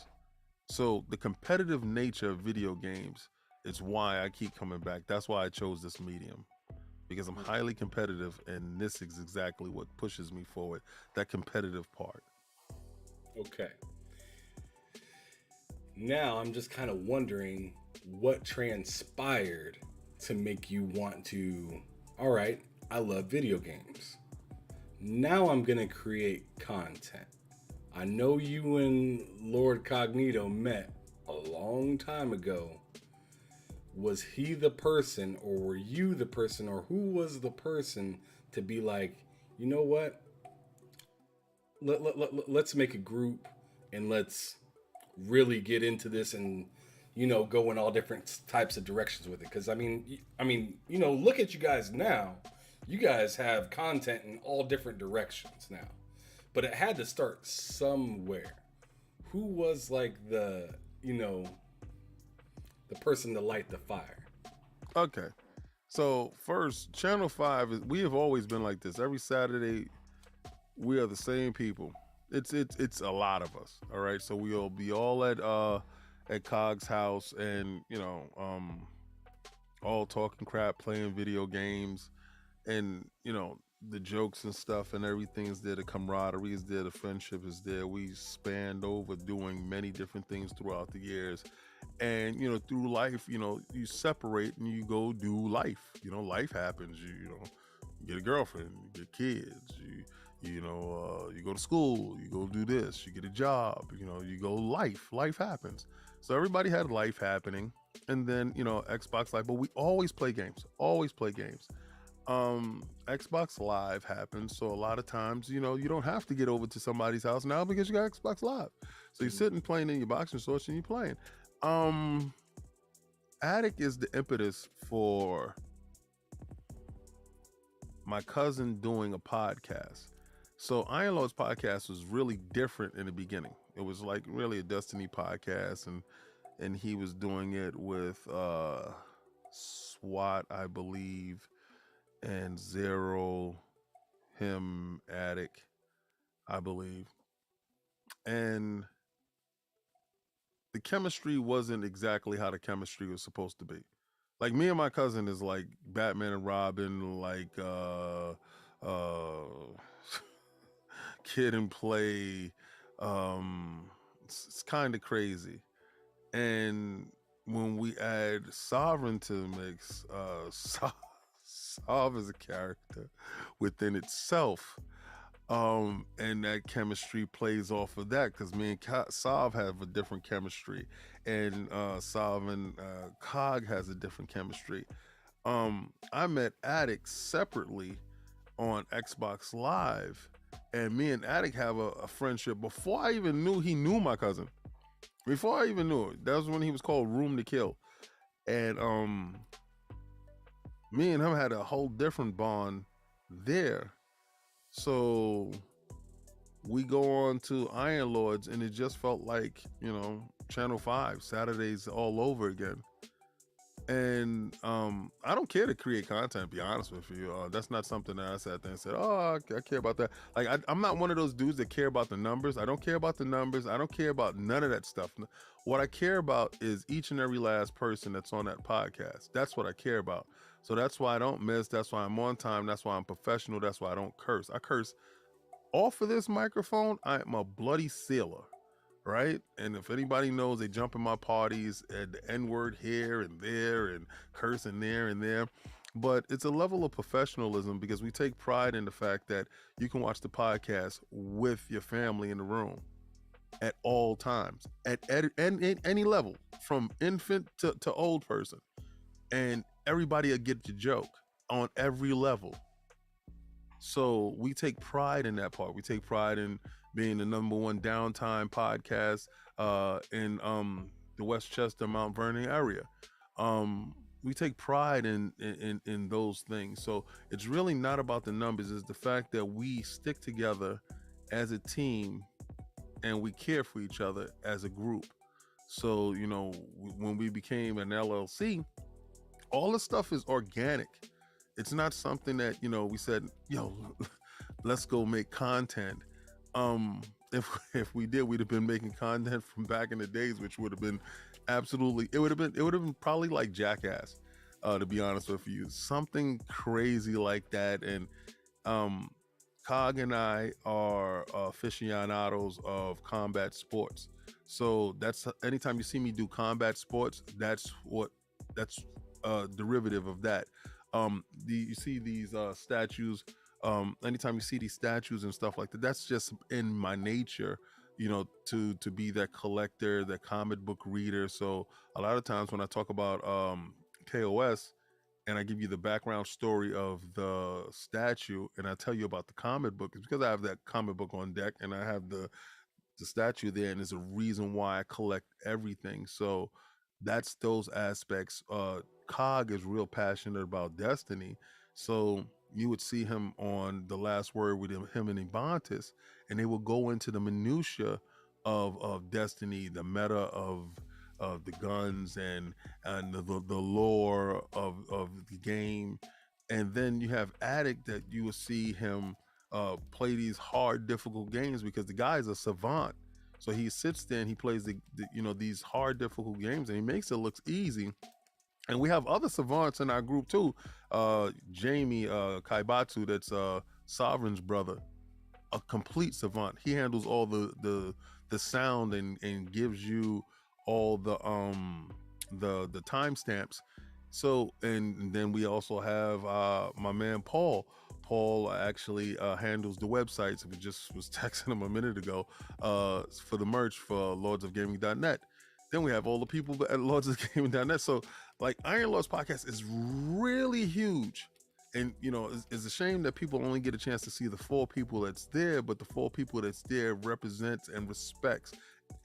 Speaker 1: So the competitive nature of video games is why I keep coming back. That's why I chose this medium because I'm highly competitive, and this is exactly what pushes me forward. That competitive part.
Speaker 2: Okay. Now I'm just kind of wondering what transpired to make you want to, all right, I love video games. Now I'm going to create content. I know you and Lord Cognito met a long time ago. Was he the person, or were you the person, or who was the person to be like, you know what? Let's make a group and let's really get into this and go in all different types of directions with it. Because look at you guys now. You guys have content in all different directions now, but it had to start somewhere. Who was like the person to light the fire?
Speaker 1: Okay. So first, Channel 5 is we have always been like this. Every Saturday we are the same people. It's a lot of us. All right. So we'll be all at Cog's house and all talking crap, playing video games, and the jokes and stuff and everything is there. The camaraderie is there. The friendship is there. We spanned over doing many different things throughout the years, and through life, you separate and you go do life. Life happens. You get a girlfriend, you get kids. You go to school. You go do this. You get a job. You go life. Life happens. So everybody had life happening, and then Xbox Live. But we always play games. Always play games. Xbox Live happens, so a lot of times you don't have to get over to somebody's house now because you got Xbox Live. So you're sitting playing in your boxing shorts and you're playing. Attic is the impetus for my cousin doing a podcast. So Iron Lord's podcast was really different in the beginning. It was like really a Destiny podcast, and he was doing it with SWAT, I believe, and Zero, him, Attic, I believe. And the chemistry wasn't exactly how the chemistry was supposed to be. Like me and my cousin is like Batman and Robin, like uh Kid and Play. It's kind of crazy. And when we add Sovereign to the mix, Sov is a character within itself. And that chemistry plays off of that because me and Sav have a different chemistry, and Sav and Cog has a different chemistry. I met Attic separately on Xbox Live, and me and Attic have a friendship before I even knew he knew my cousin. Before I even knew it, that was when he was called Room to Kill, and me and him had a whole different bond there. So we go on to Iron Lords, and it just felt like, Channel 5 Saturdays all over again. And I don't care to create content, to be honest with you. That's not something that I sat there and said, oh, I care about that. Like, I'm not one of those dudes that care about the numbers. I don't care about the numbers. I don't care about none of that stuff. What I care about is each and every last person that's on that podcast. That's what I care about. So that's why I don't miss. That's why I'm on time. That's why I'm professional. That's why I don't curse. I curse off of this microphone. I'm a bloody sailor, right? And if anybody knows, they jump in my parties at the N-word here and there and cursing there and there. But it's a level of professionalism because we take pride in the fact that you can watch the podcast with your family in the room at all times, at any level, from infant to old person. And everybody will get the joke on every level. So we take pride in that part. We take pride in being the number one downtime podcast in the Westchester, Mount Vernon area. We take pride in those things. So it's really not about the numbers. It's the fact that we stick together as a team and we care for each other as a group. So, when we became an LLC, all this stuff is organic. It's not something that, we said, let's go make content. If we did, we'd have been making content from back in the days, which would have been it would have been probably like Jackass, to be honest with you. Something crazy like that. And Cog and I are aficionados of combat sports. So that's anytime you see me do combat sports, that's derivative of that. You see these statues. Anytime you see these statues and stuff like that, that's just in my nature, to be that collector, that comic book reader. So a lot of times when I talk about KOS and I give you the background story of the statue and I tell you about the comic book, it's because I have that comic book on deck and I have the statue there, and there's a reason why I collect everything. So that's those aspects. Cog is real passionate about Destiny, so you would see him on The Last Word with him and Ebontis, and they will go into the minutia of Destiny, the meta of the guns and the lore of the game. And then you have Addict that you will see him play these hard, difficult games because the guy is a savant. So he sits there and he plays these hard, difficult games, and he makes it look easy. And we have other savants in our group too. Jamie Kaibatsu, that's Sovereign's brother, a complete savant. He handles all the sound and gives you all the timestamps. So and then we also have my man Paul. Paul actually handles the websites. We just was texting him a minute ago for the merch for lordsofgaming.net. Then we have all the people at lordsofgaming.net. So like Iron Lords podcast is really huge. And it's a shame that people only get a chance to see the 4 people that's there, but the 4 people that's there represents and respects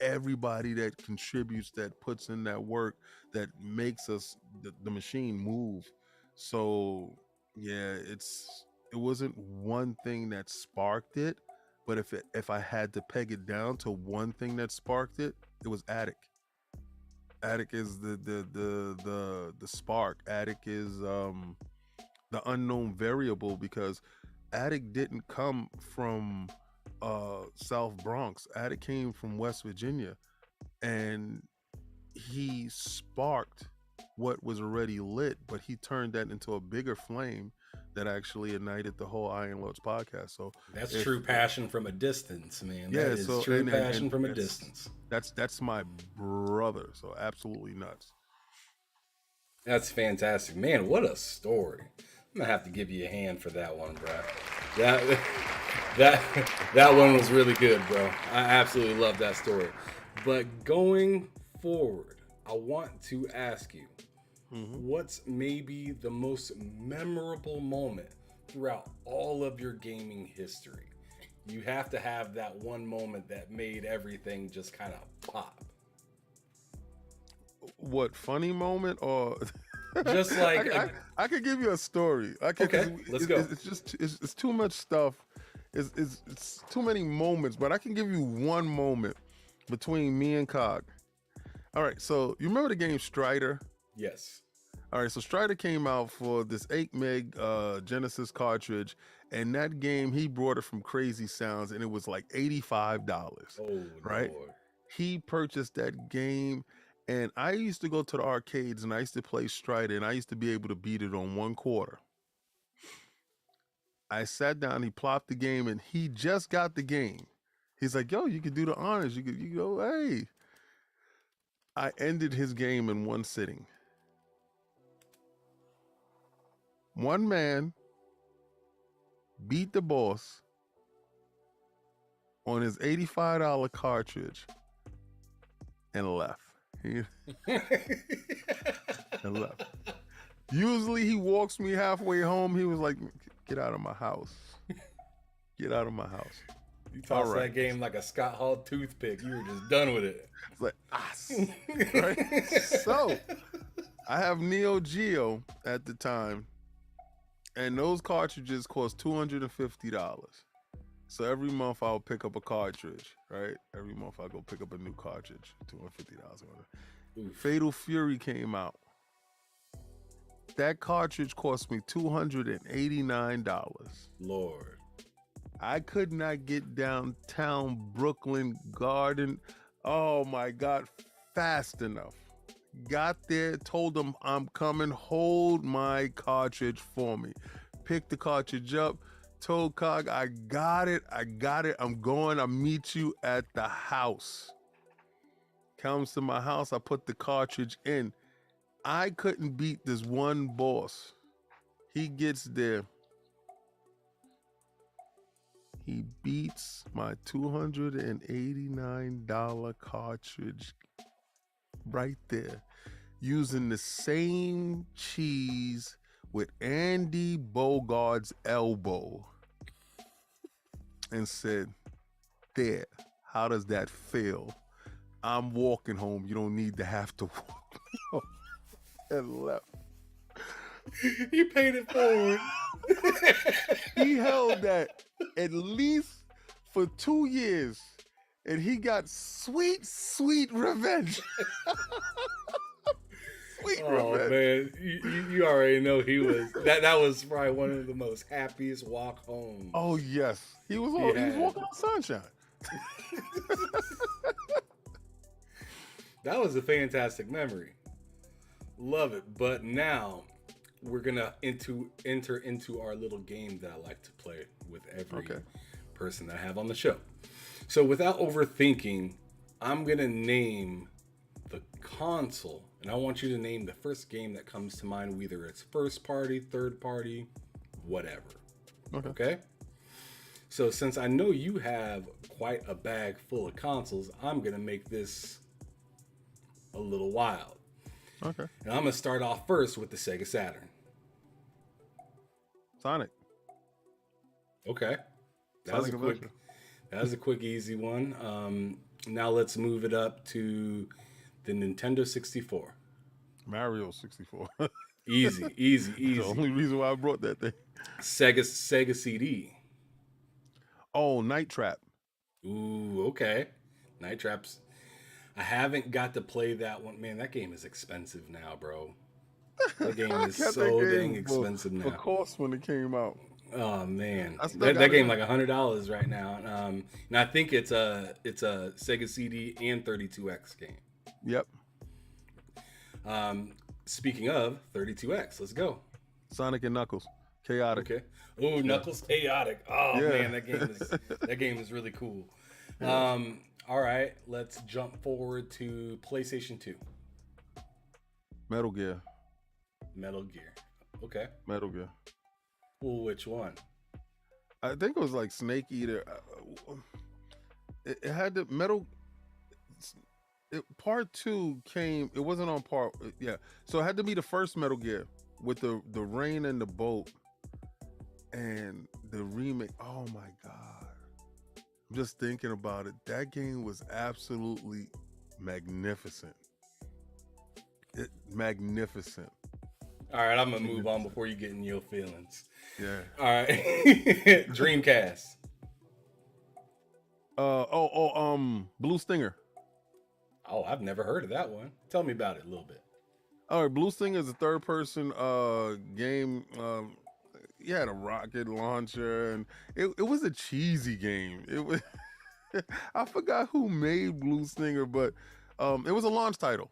Speaker 1: everybody that contributes, that puts in that work, that makes us the machine move. So yeah, it wasn't one thing that sparked it, but if I had to peg it down to one thing that sparked it, it was Attic. Attic is the spark. Attic is the unknown variable because Attic didn't come from South Bronx. Attic came from West Virginia, and he sparked what was already lit, but he turned that into a bigger flame that actually ignited the whole Iron Lords podcast. So
Speaker 2: That's
Speaker 1: if
Speaker 2: true passion from a distance, man. That
Speaker 1: yeah,
Speaker 2: is
Speaker 1: so
Speaker 2: true
Speaker 1: and
Speaker 2: passion from a
Speaker 1: that's
Speaker 2: distance.
Speaker 1: that's my brother. So absolutely nuts.
Speaker 2: That's fantastic, man. What a story! I'm gonna have to give you a hand for that one, bro. That that that one was really good, bro. I absolutely love that story. But going forward, I want to ask you, what's maybe the most memorable moment throughout all of your gaming history? You have to have that one moment that made everything just kind of pop.
Speaker 1: What funny moment or
Speaker 2: Just like,
Speaker 1: I could give you a story. I could, 'cause
Speaker 2: okay, let's go.
Speaker 1: it's just it's too much stuff. It's too many moments, but I can give you one moment between me and Cog. All right, so you remember the game Strider?
Speaker 2: Yes.
Speaker 1: All right, so Strider came out for this 8 meg Genesis cartridge, and that game he brought it from Crazy Sounds, and it was like $85.
Speaker 2: Oh,
Speaker 1: Right?
Speaker 2: Lord.
Speaker 1: He purchased that game, and I used to go to the arcades and I used to play Strider, and I used to be able to beat it on 1/4. I sat down, he plopped the game, and he just got the game. He's like, "Yo, you could do the honors. You go, hey." I ended his game in one sitting. One man beat the boss on his $85 cartridge and left. He and left. Usually he walks me halfway home. He was like, "Get out of my house. Get out of my house."
Speaker 2: You tossed
Speaker 1: All right.
Speaker 2: that game like a Scott Hall toothpick. You were just done with it.
Speaker 1: It's like, right? So I have Neo Geo at the time, and those cartridges cost $250. So every month I'll pick up a cartridge, right? Every month I'll go pick up a new cartridge, $250.
Speaker 2: Oof.
Speaker 1: Fatal Fury came out. That cartridge cost me $289.
Speaker 2: Lord.
Speaker 1: I could not get downtown Brooklyn Garden. Oh my God, fast enough. Got there, told them I'm coming, hold my cartridge for me. Picked the cartridge up, told Cog, I got it, I'm going, I'll meet you at the house. Comes to my house, I put the cartridge in. I couldn't beat this one boss. He gets there. He beats my $289 cartridge right there using the same cheese with Andy Bogart's elbow and said, "There, how does that feel? I'm walking home. You don't need to have to walk." And left.
Speaker 2: He paid it forward.
Speaker 1: He held that at least for 2 years, and he got sweet, sweet revenge. Sweet revenge.
Speaker 2: Man, you already know he was that was probably one of the most happiest walk home.
Speaker 1: Oh yes, he was walking on sunshine.
Speaker 2: That was a fantastic memory. Love it. But now we're gonna enter into our little game that I like to play with every person that I have on the show. So without overthinking, I'm gonna name the console, and I want you to name the first game that comes to mind, whether it's first party, third party, whatever. Okay? So since I know you have quite a bag full of consoles, I'm gonna make this a little wild.
Speaker 1: Okay.
Speaker 2: And I'm gonna start off first with the Sega Saturn.
Speaker 1: Sonic.
Speaker 2: Okay. That was a quick, easy one. Now let's move it up to the Nintendo 64.
Speaker 1: Mario 64.
Speaker 2: Easy.
Speaker 1: The only reason why I brought that thing.
Speaker 2: Sega CD.
Speaker 1: Oh, Night Trap.
Speaker 2: Ooh, okay. Night Traps. I haven't got to play that one. Man, that game is expensive now, bro. That game is so dang expensive now.
Speaker 1: Of course, when it came out.
Speaker 2: Oh man, that game like $100 right now. And I think it's a Sega CD and 32X game.
Speaker 1: Yep.
Speaker 2: Speaking of 32X, let's go.
Speaker 1: Sonic and Knuckles, chaotic.
Speaker 2: Okay. Oh,
Speaker 1: Yeah,
Speaker 2: Knuckles Chaotic. Oh
Speaker 1: yeah,
Speaker 2: man, that game is really cool.
Speaker 1: yeah.
Speaker 2: All right, let's jump forward to PlayStation 2.
Speaker 1: Metal Gear,
Speaker 2: Metal Gear. Okay.
Speaker 1: Metal Gear.
Speaker 2: Well, which one?
Speaker 1: I think it was like Snake Eater. It had the metal. Part two came. It wasn't on part. Yeah, so it had to be the first Metal Gear with the rain and the boat and the remake. Oh my god! I'm just thinking about it. That game was absolutely magnificent. Magnificent.
Speaker 2: All right, I'm gonna move on before you get in your feelings.
Speaker 1: Yeah.
Speaker 2: All right, Dreamcast.
Speaker 1: Blue Stinger.
Speaker 2: Oh, I've never heard of that one. Tell me about it a little bit.
Speaker 1: All right, Blue Stinger is a third person game. You had a rocket launcher and it was a cheesy game. It was I forgot who made Blue Stinger, but it was a launch title.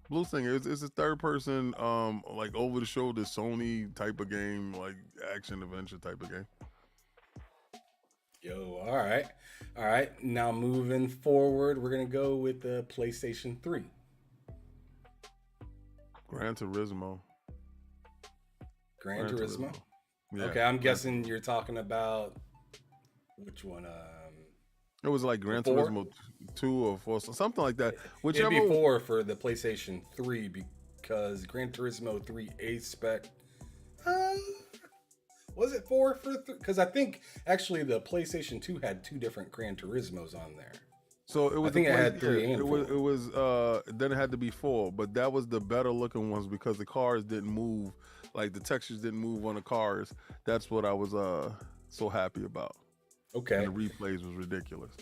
Speaker 1: Blue Stinger. It's a third person, like over the shoulder Sony type of game, like action adventure type of game.
Speaker 2: Yo, all right. All right. Now moving forward, we're going to go with the PlayStation 3.
Speaker 1: Gran Turismo.
Speaker 2: Gran Turismo.
Speaker 1: Yeah.
Speaker 2: Okay, I'm guessing you're talking about which one?
Speaker 1: It was like Gran
Speaker 2: 4?
Speaker 1: Turismo 2 or 4, something like that.
Speaker 2: It'd
Speaker 1: Whichever.
Speaker 2: be 4 for the PlayStation 3 because Gran Turismo 3 A spec. Was it 4 for? Because I think actually the PlayStation 2 had 2 different Gran Turismos on there.
Speaker 1: So it was.
Speaker 2: I think it had 3 and 4.
Speaker 1: It was. Then it had to be 4, but that was the better looking ones because the cars didn't move, like the textures didn't move on the cars. That's what I was so happy about.
Speaker 2: Okay.
Speaker 1: And the replays was ridiculous.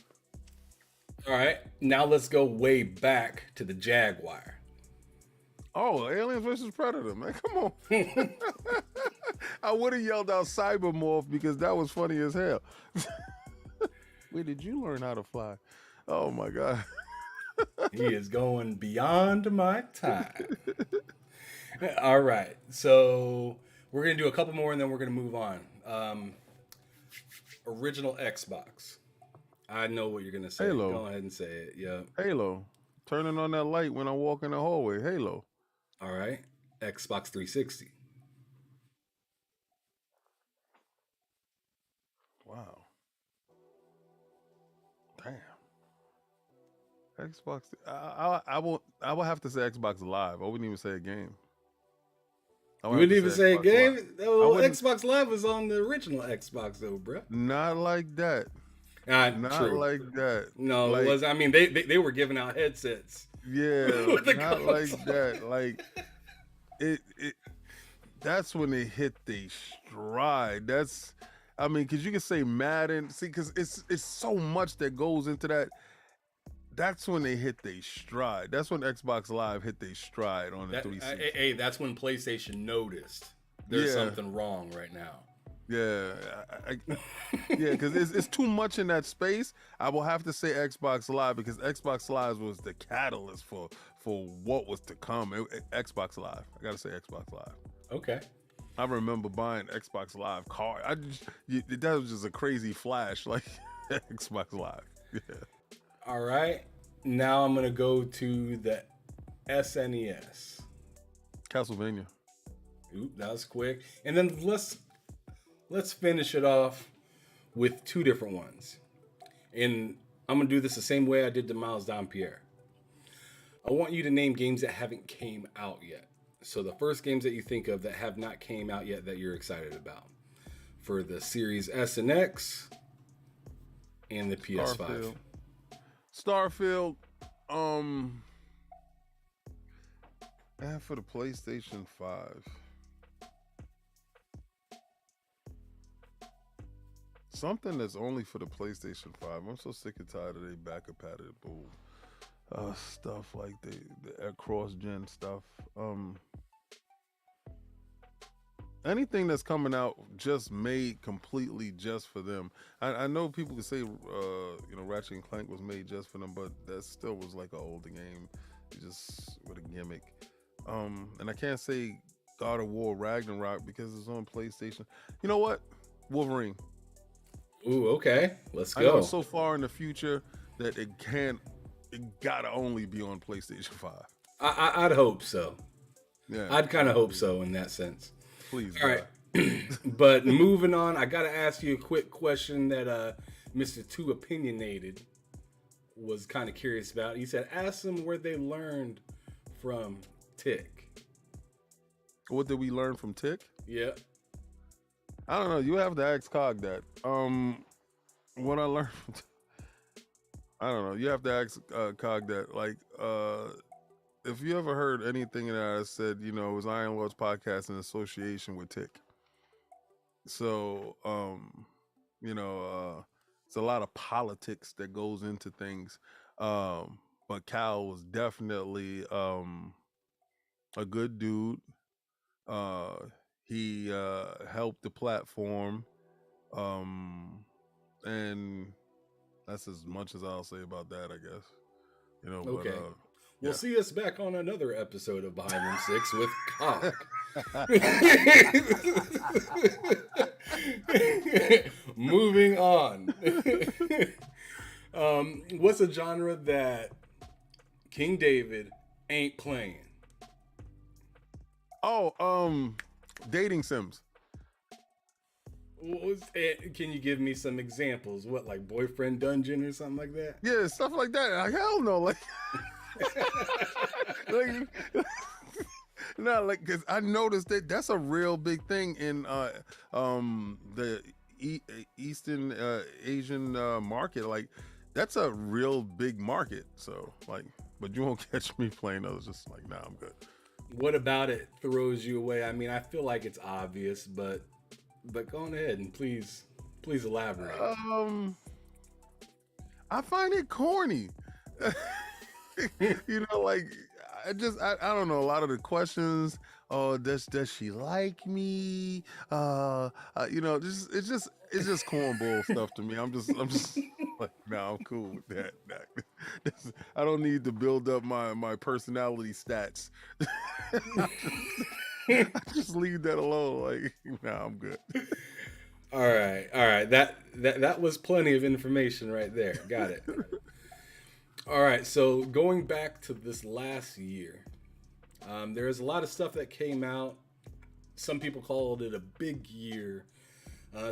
Speaker 2: All right. Now let's go way back to the Jaguar.
Speaker 1: Oh, Aliens versus Predator, man! Come on. I would have yelled out Cybermorph because that was funny as hell. Where did you learn how to fly? Oh my god.
Speaker 2: He is going beyond my time. All right. So we're going to do a couple more and then we're going to move on. Original Xbox. I know what you're going to say.
Speaker 1: Halo.
Speaker 2: Go ahead and say it. Yeah.
Speaker 1: Halo. Turning on that light when I walk in the hallway. Halo.
Speaker 2: All right. Xbox 360.
Speaker 1: Wow. Damn. Xbox. I will have to say Xbox Live. I wouldn't even say a game.
Speaker 2: You wouldn't even say a game? Well,
Speaker 1: wouldn't-
Speaker 2: Xbox Live was on the original Xbox though, bro.
Speaker 1: Not like that. Not
Speaker 2: True.
Speaker 1: like that.
Speaker 2: No,
Speaker 1: like,
Speaker 2: it was. I mean, they were giving out headsets.
Speaker 1: Yeah,
Speaker 2: With the
Speaker 1: not
Speaker 2: console.
Speaker 1: like that. Like it. That's when they hit the stride. That's. I mean, because you can say Madden. See, because it's so much that goes into that. That's when they hit their stride. That's when Xbox Live hit their stride on the 360.
Speaker 2: Hey, that's when PlayStation noticed there's something wrong right now.
Speaker 1: Yeah, yeah, because it's too much in that space. I will have to say Xbox Live because Xbox Live was the catalyst for what was to come. Xbox Live. I gotta say Xbox Live.
Speaker 2: Okay.
Speaker 1: I remember buying Xbox Live card. That was just a crazy flash, like Xbox Live. Yeah.
Speaker 2: All right. Now I'm gonna go to the SNES.
Speaker 1: Castlevania.
Speaker 2: Oop, that was quick. And then let's finish it off with 2 different ones. And I'm gonna do this the same way I did to Miles Dampierre. I want you to name games that haven't came out yet. So the first games that you think of that have not came out yet that you're excited about for the Series S and X and the PS5.
Speaker 1: Starfield. And for the PlayStation 5. Something that's only for the PlayStation 5. I'm so sick and tired of they back compatible stuff like the cross-gen stuff. Anything that's coming out just made completely just for them. I know people can say, Ratchet and Clank was made just for them, but that still was like an older game, just with a gimmick. And I can't say God of War Ragnarok because it's on PlayStation. You know what? Wolverine.
Speaker 2: Ooh, okay. Let's
Speaker 1: I know it's
Speaker 2: go.
Speaker 1: so far in the future that it can't. It gotta only be on PlayStation 5.
Speaker 2: I'd hope so.
Speaker 1: Yeah,
Speaker 2: I'd kind of hope so in that sense.
Speaker 1: please,
Speaker 2: All right.
Speaker 1: God.
Speaker 2: But moving on, I got to ask you a quick question that Mr. Too Opinionated was kind of curious about. He said, ask them where they learned from Tick.
Speaker 1: What did we learn from Tick?
Speaker 2: Yeah.
Speaker 1: I don't know. You have to ask Cog that. What I learned from I don't know. You have to ask Cog that. Like, if you ever heard anything that I said, it was Iron Lords podcast in association with Tick. So, it's a lot of politics that goes into things. But Cal was definitely a good dude. He helped the platform. And that's as much as I'll say about that, I guess.
Speaker 2: Okay.
Speaker 1: But
Speaker 2: We'll see us back on another episode of Behind Them Six with Cog. Moving on. What's a genre that King David ain't playing?
Speaker 1: Oh, dating sims.
Speaker 2: Can you give me some examples? What, like Boyfriend Dungeon or something like that?
Speaker 1: Yeah, stuff like that. Like, hell no, like, because I noticed that that's a real big thing in the Eastern Asian market. Like, that's a real big market. So, like, but you won't catch me playing those. Just like, nah, I'm good.
Speaker 2: What about it throws you away? I mean, I feel like it's obvious, but go on ahead and please elaborate.
Speaker 1: I find it corny. Like, I don't know, a lot of the questions. Oh, does she like me? It's just cornball stuff to me. I'm just like, nah, I'm cool with that. I don't need to build up my personality stats. I just leave that alone. Like, nah, I'm good.
Speaker 2: All right. That was plenty of information right there. Got it. All right. So going back to this last year, there is a lot of stuff that came out. Some people called it a big year.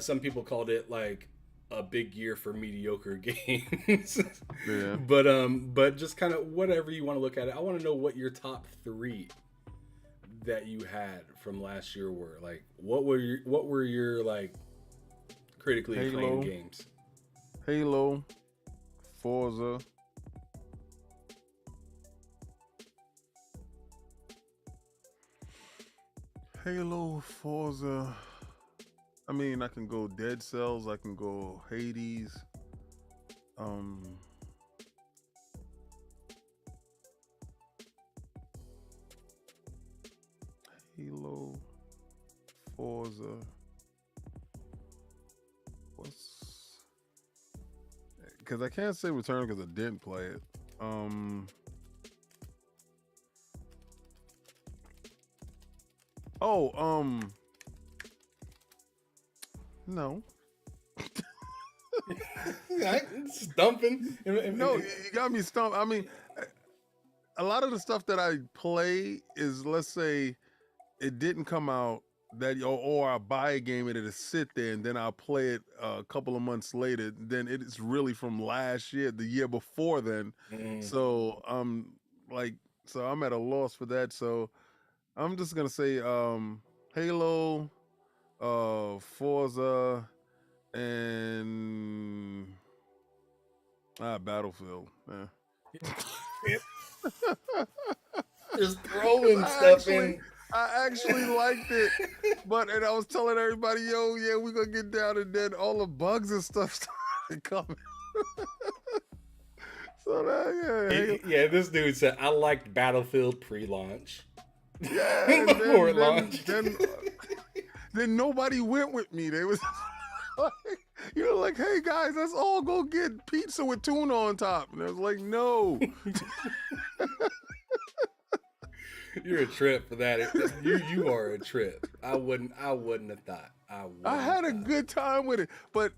Speaker 2: Some people called it like a big year for mediocre games.
Speaker 1: Yeah.
Speaker 2: But just kind of whatever you want to look at it. I want to know what your top 3 that you had from last year were. Like, what were your like critically acclaimed games?
Speaker 1: Halo, Forza, I mean, I can go Dead Cells, I can go Hades. Halo, Forza. Because I can't say Return because I didn't play it. No.
Speaker 2: Stumping.
Speaker 1: No, you got me stumped. I mean, a lot of the stuff that I play is, let's say, it didn't come out that, or I buy a game and it'll sit there and then I'll play it a couple of months later. Then it's really from last year, the year before then. So I'm at a loss for that. So I'm just gonna say Halo, Forza, and Battlefield.
Speaker 2: Just throwing stuff in.
Speaker 1: I actually liked it, and I was telling everybody, we're gonna get down, and then all the bugs and stuff started coming. So
Speaker 2: this dude said, I liked Battlefield pre-launch.
Speaker 1: Yeah,
Speaker 2: before launch.
Speaker 1: Then nobody went with me. They was like, hey guys, let's all go get pizza with tuna on top. And I was like, no.
Speaker 2: You're a trip for that. You are a trip. I wouldn't have thought.
Speaker 1: I had a good time with it, but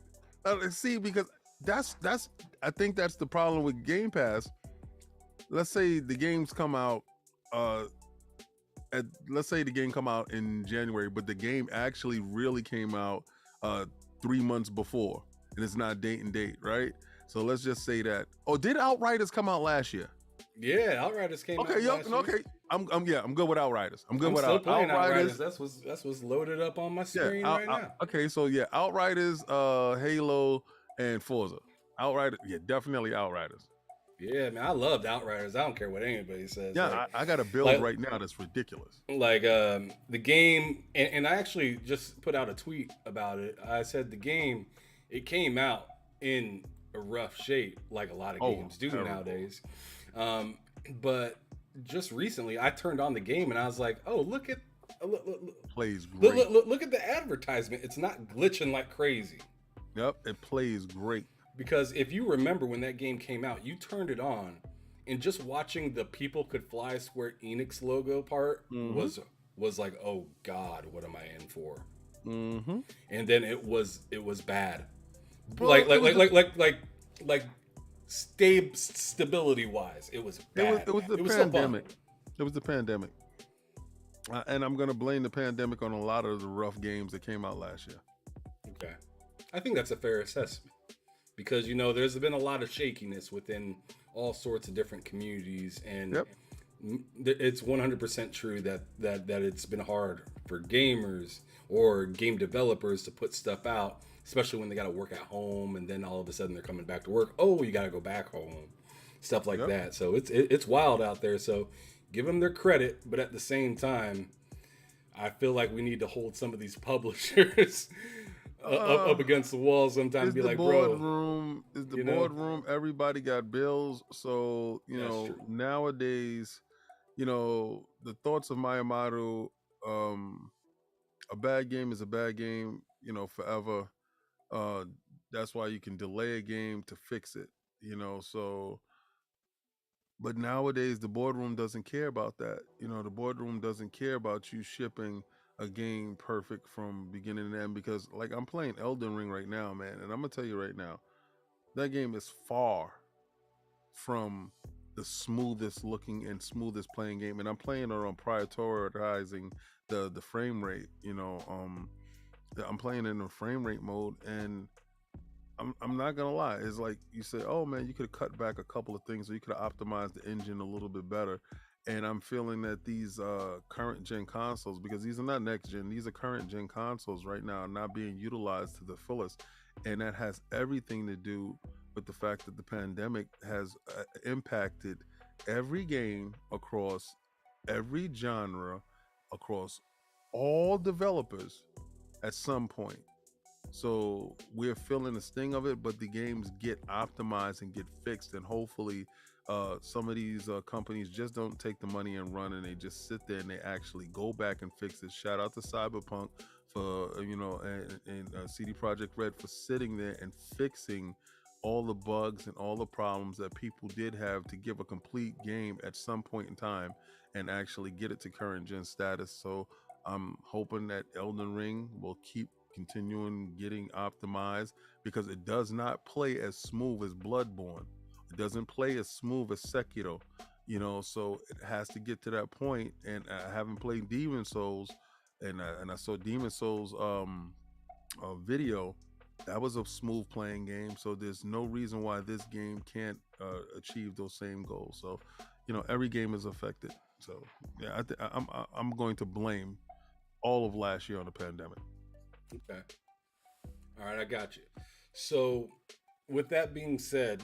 Speaker 1: see, because that's I think that's the problem with Game Pass. Let's say the games come out, let's say the game come out in January, but the game actually really came out 3 months before, and it's not date and date, right? So let's just say that. Oh, did Outriders come out last year?
Speaker 2: Yeah, Outriders came out last year.
Speaker 1: Okay. I'm good with Outriders. I'm
Speaker 2: still playing Outriders. That's what's loaded up on my screen right now.
Speaker 1: Okay, so yeah, Outriders, Halo, and Forza. Outriders, yeah, definitely Outriders.
Speaker 2: Yeah, man, I loved Outriders. I don't care what anybody says.
Speaker 1: Yeah, like, I got a build right now that's ridiculous.
Speaker 2: Like the game, and I actually just put out a tweet about it. I said the game, it came out in a rough shape, like a lot of games do nowadays. But just recently, I turned on the game and I was like, "Oh, look,
Speaker 1: plays great.
Speaker 2: Look at the advertisement. It's not glitching like crazy."
Speaker 1: Yep, it plays great.
Speaker 2: Because if you remember when that game came out, you turned it on, and just watching the People Could Fly Square Enix logo part was like, "Oh God, what am I in for?" Mm-hmm. And then it was bad, well, like stability wise, it was bad.
Speaker 1: It was the pandemic. It was the pandemic, and I'm gonna blame the pandemic on a lot of the rough games that came out last year.
Speaker 2: Okay, I think that's a fair assessment. Because, there's been a lot of shakiness within all sorts of different communities. And it's 100% true that it's been hard for gamers or game developers to put stuff out, especially when they got to work at home. And then all of a sudden they're coming back to work. Oh, you got to go back home. Stuff like that. So it's wild out there. So give them their credit. But at the same time, I feel like we need to hold some of these publishers up against the wall sometimes and be like,
Speaker 1: boardroom, is the boardroom, everybody got bills. So, nowadays, the thoughts of Miyamoto, a bad game is a bad game, forever. That's why you can delay a game to fix it, so. But nowadays, the boardroom doesn't care about that. The boardroom doesn't care about you shipping a game perfect from beginning to end, because like I'm playing Elden Ring right now, man, and I'm gonna tell you right now, that game is far from the smoothest looking and smoothest playing game, and I'm playing it on prioritizing the frame rate. I'm playing in the frame rate mode, and I'm not gonna lie, it's like you say, oh man, you could have cut back a couple of things, or you could have optimized the engine a little bit better. And I'm feeling that these current gen consoles, because these are not next gen, these are current gen consoles right now, are not being utilized to the fullest. And that has everything to do with the fact that the pandemic has impacted every game across every genre, across all developers at some point. So we're feeling the sting of it, but the games get optimized and get fixed, and hopefully some of these companies just don't take the money and run, and they just sit there and they actually go back and fix it. Shout out to Cyberpunk for and CD Projekt Red for sitting there and fixing all the bugs and all the problems that people did have to give a complete game at some point in time and actually get it to current gen status. So I'm hoping that Elden Ring will keep continuing getting optimized, because it does not play as smooth as Bloodborne. It doesn't play as smooth as Sekiro, so it has to get to that point. And I haven't played Demon Souls, and I saw Demon Souls video. That was a smooth playing game, so there's no reason why this game can't achieve those same goals. So, every game is affected. So, yeah, I'm going to blame all of last year on the pandemic.
Speaker 2: Okay. All right, I got you. So, with that being said,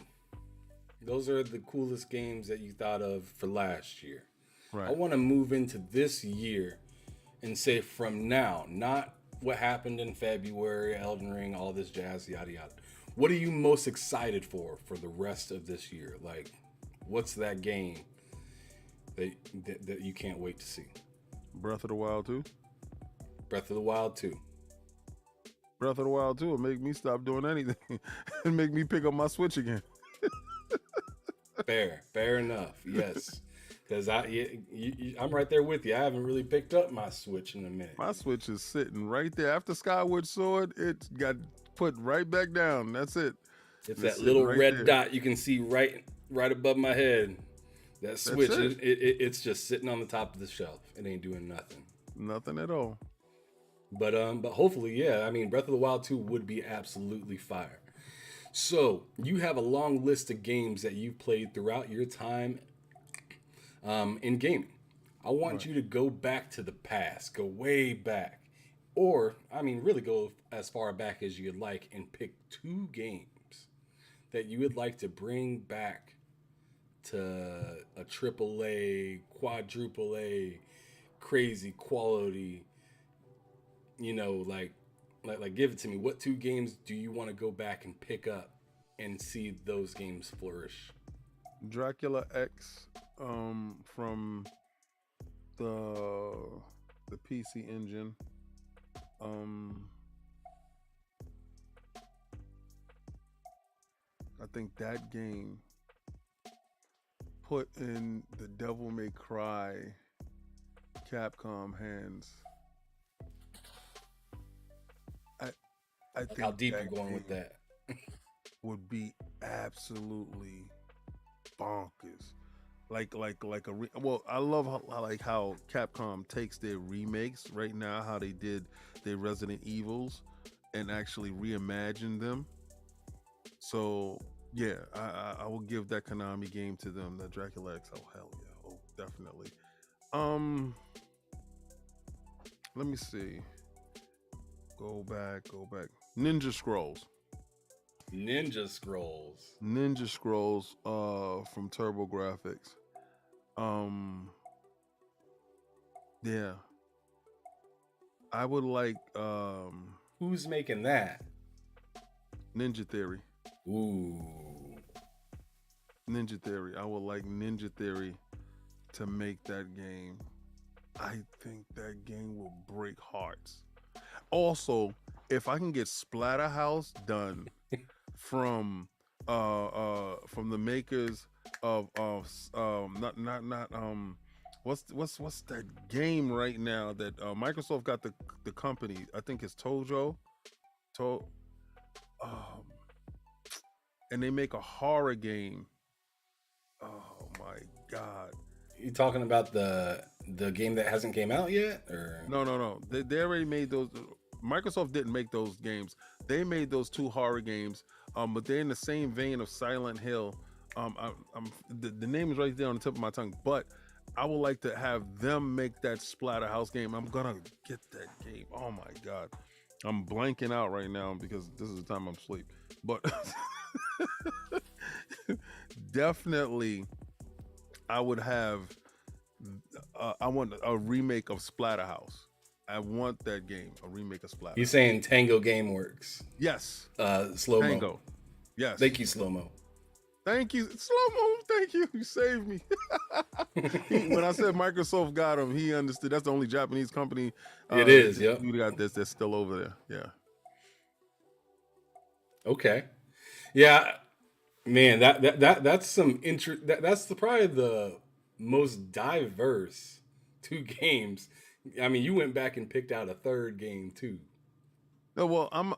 Speaker 2: those are the coolest games that you thought of for last year. Right. I want to move into this year and say from now, not what happened in February, Elden Ring, all this jazz, yada yada. What are you most excited for the rest of this year? Like, what's that game that you can't wait to see?
Speaker 1: Breath of the Wild 2.
Speaker 2: Breath of the Wild 2.
Speaker 1: Breath of the Wild 2 will make me stop doing anything and make me pick up my Switch again.
Speaker 2: Fair enough. Yes. Because I'm right there with you. I haven't really picked up my Switch in a minute.
Speaker 1: My Switch is sitting right there. After Skyward Sword, it got put right back down. That's it.
Speaker 2: It's
Speaker 1: It's
Speaker 2: that
Speaker 1: sitting
Speaker 2: little
Speaker 1: right
Speaker 2: red
Speaker 1: there.
Speaker 2: dot you can see right above my head. That
Speaker 1: That's
Speaker 2: Switch,
Speaker 1: it.
Speaker 2: it's just sitting on the top of the shelf. It ain't doing nothing.
Speaker 1: Nothing at all.
Speaker 2: But hopefully, yeah. I mean, Breath of the Wild 2 would be absolutely fire. So you have a long list of games that you've played throughout your time in gaming. I want
Speaker 1: Right.
Speaker 2: you to go back to the past, go way back, or I mean, really go as far back as you'd like, and pick 2 games that you would like to bring back to a triple A, quadruple A, crazy quality. Like give it to me. What 2 games do you want to go back and pick up and see those games flourish?
Speaker 1: Dracula X from the PC Engine. Um I think that game put in the Devil May Cry Capcom hands. I I
Speaker 2: Like how
Speaker 1: think
Speaker 2: deep
Speaker 1: that
Speaker 2: you're going with
Speaker 1: game
Speaker 2: that?
Speaker 1: would be absolutely bonkers. Well, I love how Capcom takes their remakes right now, how they did their Resident Evils and actually reimagine them. So yeah, I will give that Konami game to them, the Dracula X. Oh hell yeah, oh definitely. Um, let me see. Go back. Ninja Scrolls.
Speaker 2: Ninja Scrolls.
Speaker 1: Ninja Scrolls from Turbo Graphics. Um yeah, I would like
Speaker 2: Who's making that?
Speaker 1: Ninja Theory.
Speaker 2: Ooh.
Speaker 1: Ninja Theory. I would like Ninja Theory to make that game. I think that game will break hearts. Also, if I can get Splatterhouse done from the makers of not what's that game right now that Microsoft got the company, I think it's Tojo to um and they make a horror game. Oh my god.
Speaker 2: You talking about the game that hasn't came out yet, or
Speaker 1: No. They already made those. Microsoft didn't make those games. They made those 2 horror games. But they're in the same vein of Silent Hill. The name is right there on the tip of my tongue. But I would like to have them make that Splatterhouse game. I'm gonna get that game. Oh my god, I'm blanking out right now because this is the time I'm asleep. But definitely, I would have. I want a remake of Splatterhouse. I want that game, a remake of
Speaker 2: you
Speaker 1: Splatterhouse.
Speaker 2: saying Tango Gameworks?
Speaker 1: Yes,
Speaker 2: Slow mo.
Speaker 1: Tango. Yes.
Speaker 2: Thank you, Slow mo.
Speaker 1: Thank you, slow mo. Thank you. You saved me. When I said Microsoft got him, he understood. That's the only Japanese company.
Speaker 2: It is. Yep.
Speaker 1: We got this. That's still over there. Yeah.
Speaker 2: Okay. Yeah, man. That's some interest. That's probably the most diverse 2 games. I mean, you went back and picked out a third game too.
Speaker 1: No, well, I'm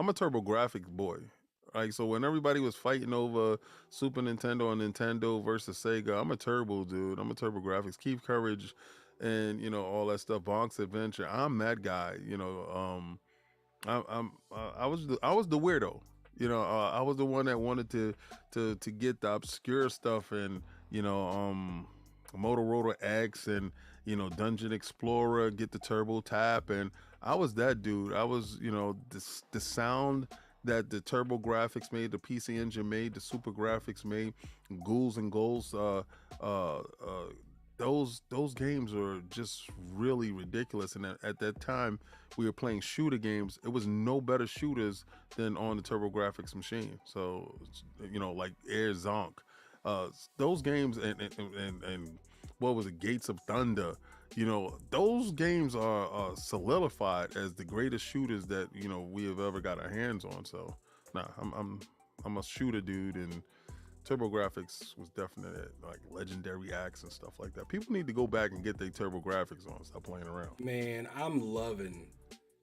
Speaker 1: a Turbo Graphics boy. Like, so when everybody was fighting over Super Nintendo and Nintendo versus Sega, I'm a Turbo dude. I'm a Turbo Graphics. Keith Courage, and all that stuff. Bonk's Adventure. I'm that guy. I was the weirdo. I was the one that wanted to get the obscure stuff and Motorola X and Dungeon Explorer, get the Turbo Tap, and I was that dude. I was the sound that the Turbo Graphics made, the PC Engine made, the Super Graphics made, Ghouls and Goals. Those games are just really ridiculous. And at that time, we were playing shooter games. It was no better shooters than on the Turbo Graphics machine. So like Air Zonk, those games and what was it, Gates of Thunder. Those games are solidified as the greatest shooters that we have ever got our hands on. So, nah, I'm a shooter dude, and TurboGrafx was definitely like legendary acts and stuff like that. People need to go back and get their TurboGrafx on. Stop playing around.
Speaker 2: Man, I'm loving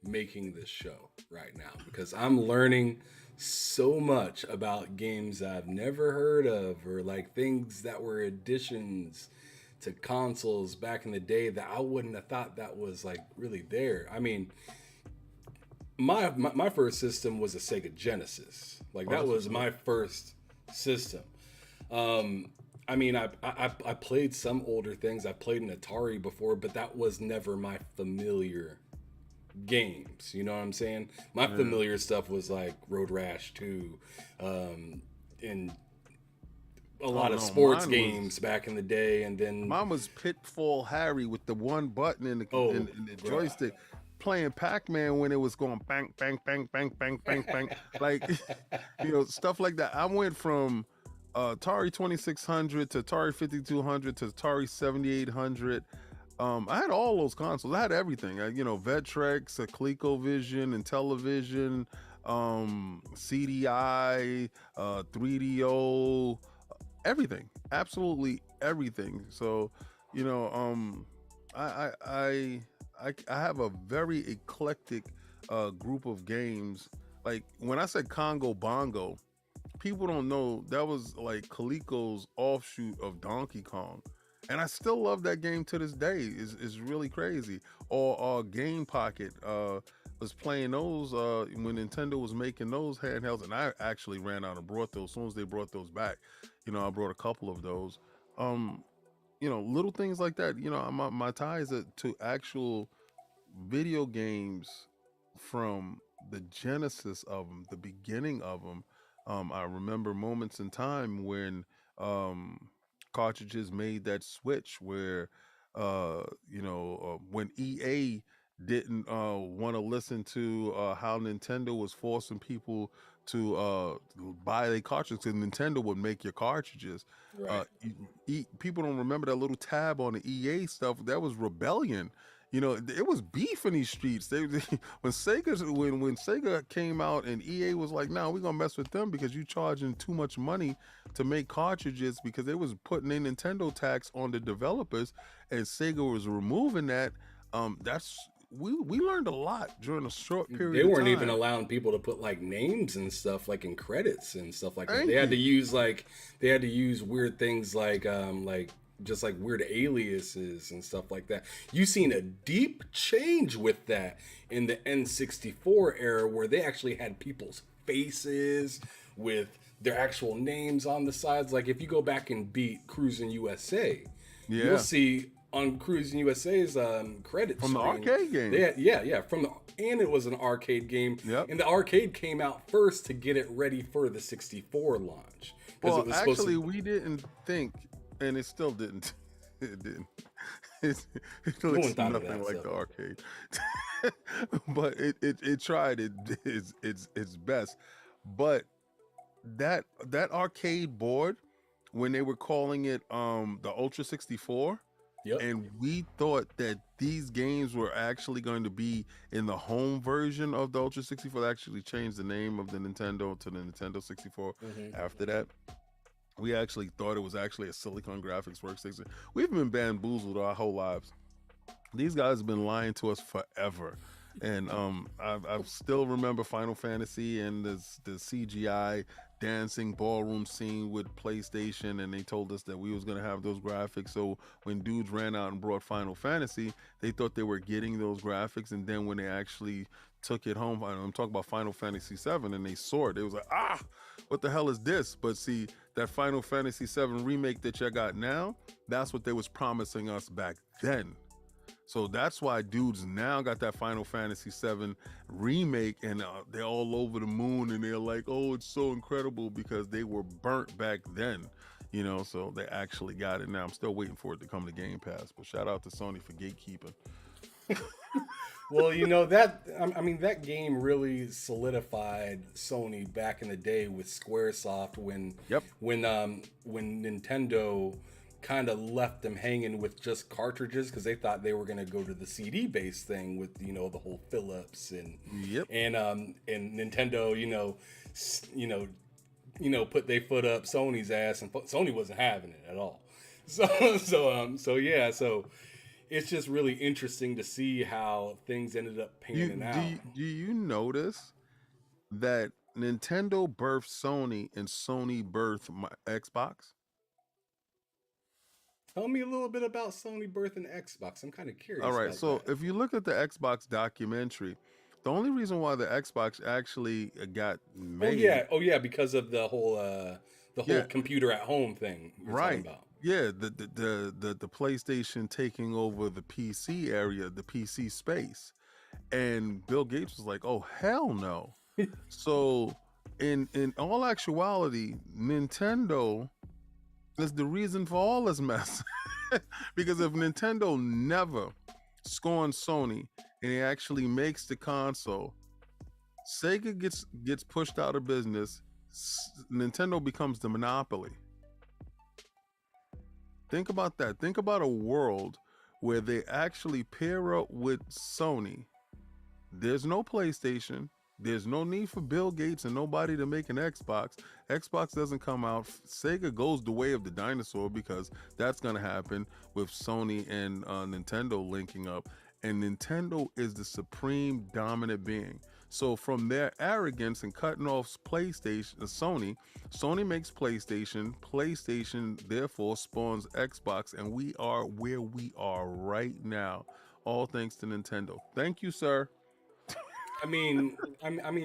Speaker 2: making this show right now because I'm learning so much about games I've never heard of, or like things that were additions to consoles back in the day that I wouldn't have thought that was like really there. I mean, my first system was a Sega Genesis. Like
Speaker 1: Oh,
Speaker 2: that
Speaker 1: that's
Speaker 2: was
Speaker 1: what's up.
Speaker 2: my first system. Um, I mean, I played some older things. I played an Atari before, but that was never my familiar games. You know what I'm saying? My
Speaker 1: Yeah.
Speaker 2: familiar stuff was like Road Rash 2, and a
Speaker 1: Oh
Speaker 2: lot of
Speaker 1: no,
Speaker 2: sports games back in the day. And then,
Speaker 1: mine was Pitfall Harry with the one button in the
Speaker 2: oh,
Speaker 1: in the
Speaker 2: bruh.
Speaker 1: joystick, playing Pac-Man when it was going bang bang bang bang bang bang bang, like stuff like that. I went from Atari 2600 to Atari 5200 to Atari 7800. I had all those consoles. I had everything. Vectrex, a ColecoVision, and television, CDI, 3DO, everything, absolutely everything. So, you know, I I I have a very eclectic group of games. Like when I said Congo Bongo, people don't know that was like Coleco's offshoot of Donkey Kong. And I still love that game to this day. Is really crazy. Or Game Pocket was playing those when Nintendo was making those handhelds, and I actually ran out and brought those. As soon as they brought those back, I brought a couple of those. Um, little things like that. My ties to actual video games from the genesis of them, the beginning of them. I remember moments in time when um, cartridges made that switch where, when EA didn't want to listen to how Nintendo was forcing people to buy their cartridges, because Nintendo would make your cartridges.
Speaker 2: Right.
Speaker 1: People don't remember that little tab on the EA stuff. That was rebellion. It was beef in these streets. When Sega came out and EA was like, "No, we're gonna mess with them because you charging too much money to make cartridges," because they was putting a Nintendo tax on the developers, and Sega was removing that. That's we learned a lot during a short
Speaker 2: They
Speaker 1: period of
Speaker 2: weren't even
Speaker 1: time.
Speaker 2: allowing people to put like names and stuff like in credits and stuff like that.
Speaker 1: Thank you.
Speaker 2: They had to use weird things like just like weird aliases and stuff like that. You seen a deep change with that in the N64 era where they actually had people's faces with their actual names on the sides. Like if you go back and beat Cruising USA, you'll
Speaker 1: Yeah,
Speaker 2: see on Cruising USA's credit
Speaker 1: from the
Speaker 2: screen.
Speaker 1: arcade
Speaker 2: They
Speaker 1: game.
Speaker 2: had, yeah, and it was an arcade game,
Speaker 1: Yep.
Speaker 2: and the arcade came out first to get it ready for the 64 launch because it
Speaker 1: Well,
Speaker 2: was supposed
Speaker 1: actually,
Speaker 2: to.
Speaker 1: we didn't think, and it still didn't. It didn't. It, it
Speaker 2: No one
Speaker 1: looks
Speaker 2: thought of
Speaker 1: nothing
Speaker 2: that
Speaker 1: like
Speaker 2: stuff.
Speaker 1: the arcade, but it tried its best. But that arcade board, when they were calling it the Ultra 64,
Speaker 2: Yep.
Speaker 1: and we thought that these games were actually going to be in the home version of the Ultra 64. They actually changed the name of the Nintendo to the Nintendo 64
Speaker 2: Hmm.
Speaker 1: after that. We actually thought it was actually a Silicon Graphics workstation. We've been bamboozled our whole lives. These guys have been lying to us forever. And I still remember Final Fantasy and the CGI dancing ballroom scene with PlayStation, and they told us that we was gonna have those graphics. So when dudes ran out and brought Final Fantasy, they thought they were getting those graphics, and then when they actually took it home, I'm talking about Final Fantasy 7, and they saw it, it was like, what the hell is this? But see, that Final Fantasy 7 remake that you got now, that's what they was promising us back then. So that's why dudes now got that Final Fantasy 7 remake, and they're all over the moon, and they're like, "Oh, it's so incredible," because they were burnt back then. So they actually got it now. I'm still waiting for it to come to Game Pass. But shout out to Sony for gatekeeping.
Speaker 2: Well, I mean that game really solidified Sony back in the day with SquareSoft
Speaker 1: Yep.
Speaker 2: when Nintendo kind of left them hanging with just cartridges because they thought they were going to go to the CD based thing with the whole Philips
Speaker 1: Yep.
Speaker 2: and Nintendo put their foot up Sony's ass, and Sony wasn't having it at all. So yeah, so it's just really interesting to see how things ended up panning out.
Speaker 1: Do you notice that Nintendo birthed Sony and Sony birthed Xbox?
Speaker 2: Tell me a little bit about Sony birth and Xbox. I'm kind of
Speaker 1: All
Speaker 2: curious
Speaker 1: right,
Speaker 2: about
Speaker 1: so
Speaker 2: that.
Speaker 1: if you look at the Xbox documentary, the only reason why the Xbox actually got made,
Speaker 2: Oh yeah, because of the whole
Speaker 1: yeah,
Speaker 2: computer at home thing you're talking
Speaker 1: right.
Speaker 2: about.
Speaker 1: Yeah, the PlayStation taking over the PC area, the PC space. And Bill Gates was like, "Oh hell no." So in all actuality, Nintendo is the reason for all this mess. Because if Nintendo never scorns Sony and he actually makes the console, Sega gets pushed out of business. Nintendo becomes the monopoly. Think about that. Think about a world where they actually pair up with Sony. There's no PlayStation. There's no need for Bill Gates and nobody to make an Xbox. Xbox doesn't come out. Sega goes the way of the dinosaur because that's going to happen with Sony and Nintendo linking up. And Nintendo is the supreme dominant being. So from their arrogance and cutting off PlayStation, Sony makes PlayStation. PlayStation therefore spawns Xbox, and we are where we are right now, all thanks to Nintendo. Thank you, sir.
Speaker 2: I mean,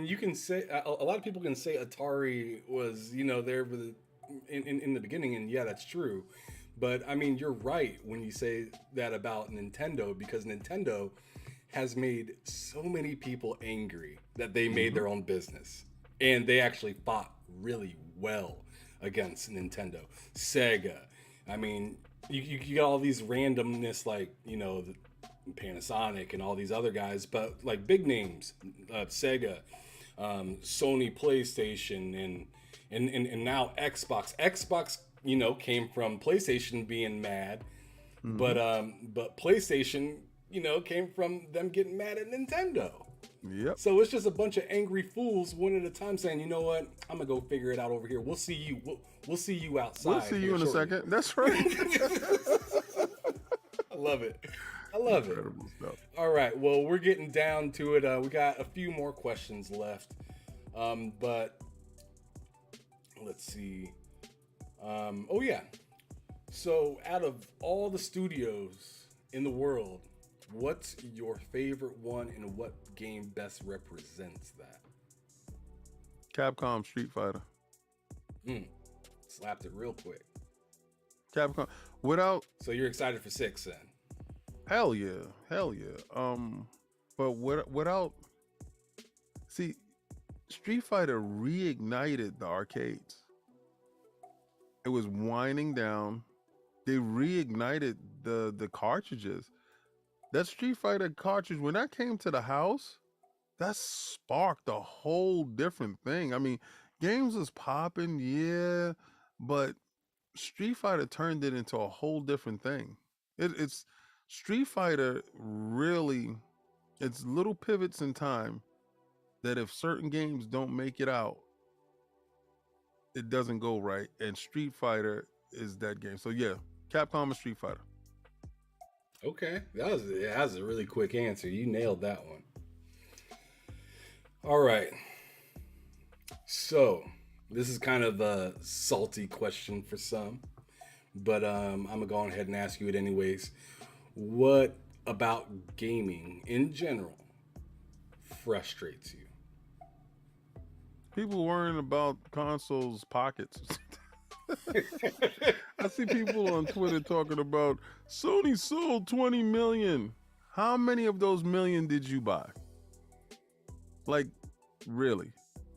Speaker 2: you can say a lot of people can say Atari was there for in the beginning, and yeah, that's true. But I mean, you're right when you say that about Nintendo because Nintendo has made so many people angry that they made
Speaker 1: Hmm.
Speaker 2: their own business, and they actually fought really well against Nintendo, Sega. I mean, you got all these randomness like Panasonic and all these other guys, but like big names, Sega, Sony, PlayStation, and now Xbox. Xbox, came from PlayStation being mad,
Speaker 1: Hmm.
Speaker 2: but PlayStation, came from them getting mad at Nintendo.
Speaker 1: Yep.
Speaker 2: So it's just a bunch of angry fools one at a time saying, you know what, I'm gonna go figure it out over here. We'll see you. We'll see you
Speaker 1: We'll
Speaker 2: outside
Speaker 1: see you
Speaker 2: here
Speaker 1: in a
Speaker 2: shortly.
Speaker 1: second. That's right.
Speaker 2: I love it. I love it.
Speaker 1: Incredible stuff.
Speaker 2: All right. Well, we're getting down to it. We got a few more questions left. But let's see. Oh, yeah. So, out of all the studios in the world, what's your favorite one and what game best represents that?
Speaker 1: Capcom Street Fighter.
Speaker 2: Mm, slapped it real quick.
Speaker 1: Capcom. Without
Speaker 2: So, you're excited for 6 then?
Speaker 1: hell yeah, hell yeah. But without see, Street Fighter reignited the arcades. It was winding down. They reignited the cartridges. That Street Fighter cartridge, when that came to the house, that sparked a whole different thing. I mean, games was popping, yeah, but Street Fighter turned it into a whole different thing. It's Street Fighter really, it's little pivots in time that if certain games don't make it out, it doesn't go right. And Street Fighter is that game. So yeah, Capcom and Street Fighter.
Speaker 2: Okay. That was a really quick answer. You nailed that one. All right. So, this is kind of a salty question for some, but I'm gonna go ahead and ask you it anyways. What about gaming in general frustrates you?
Speaker 1: People worrying about consoles pockets. I see people on Twitter talking about Sony sold 20 million. How many of those million did you buy? Like, really?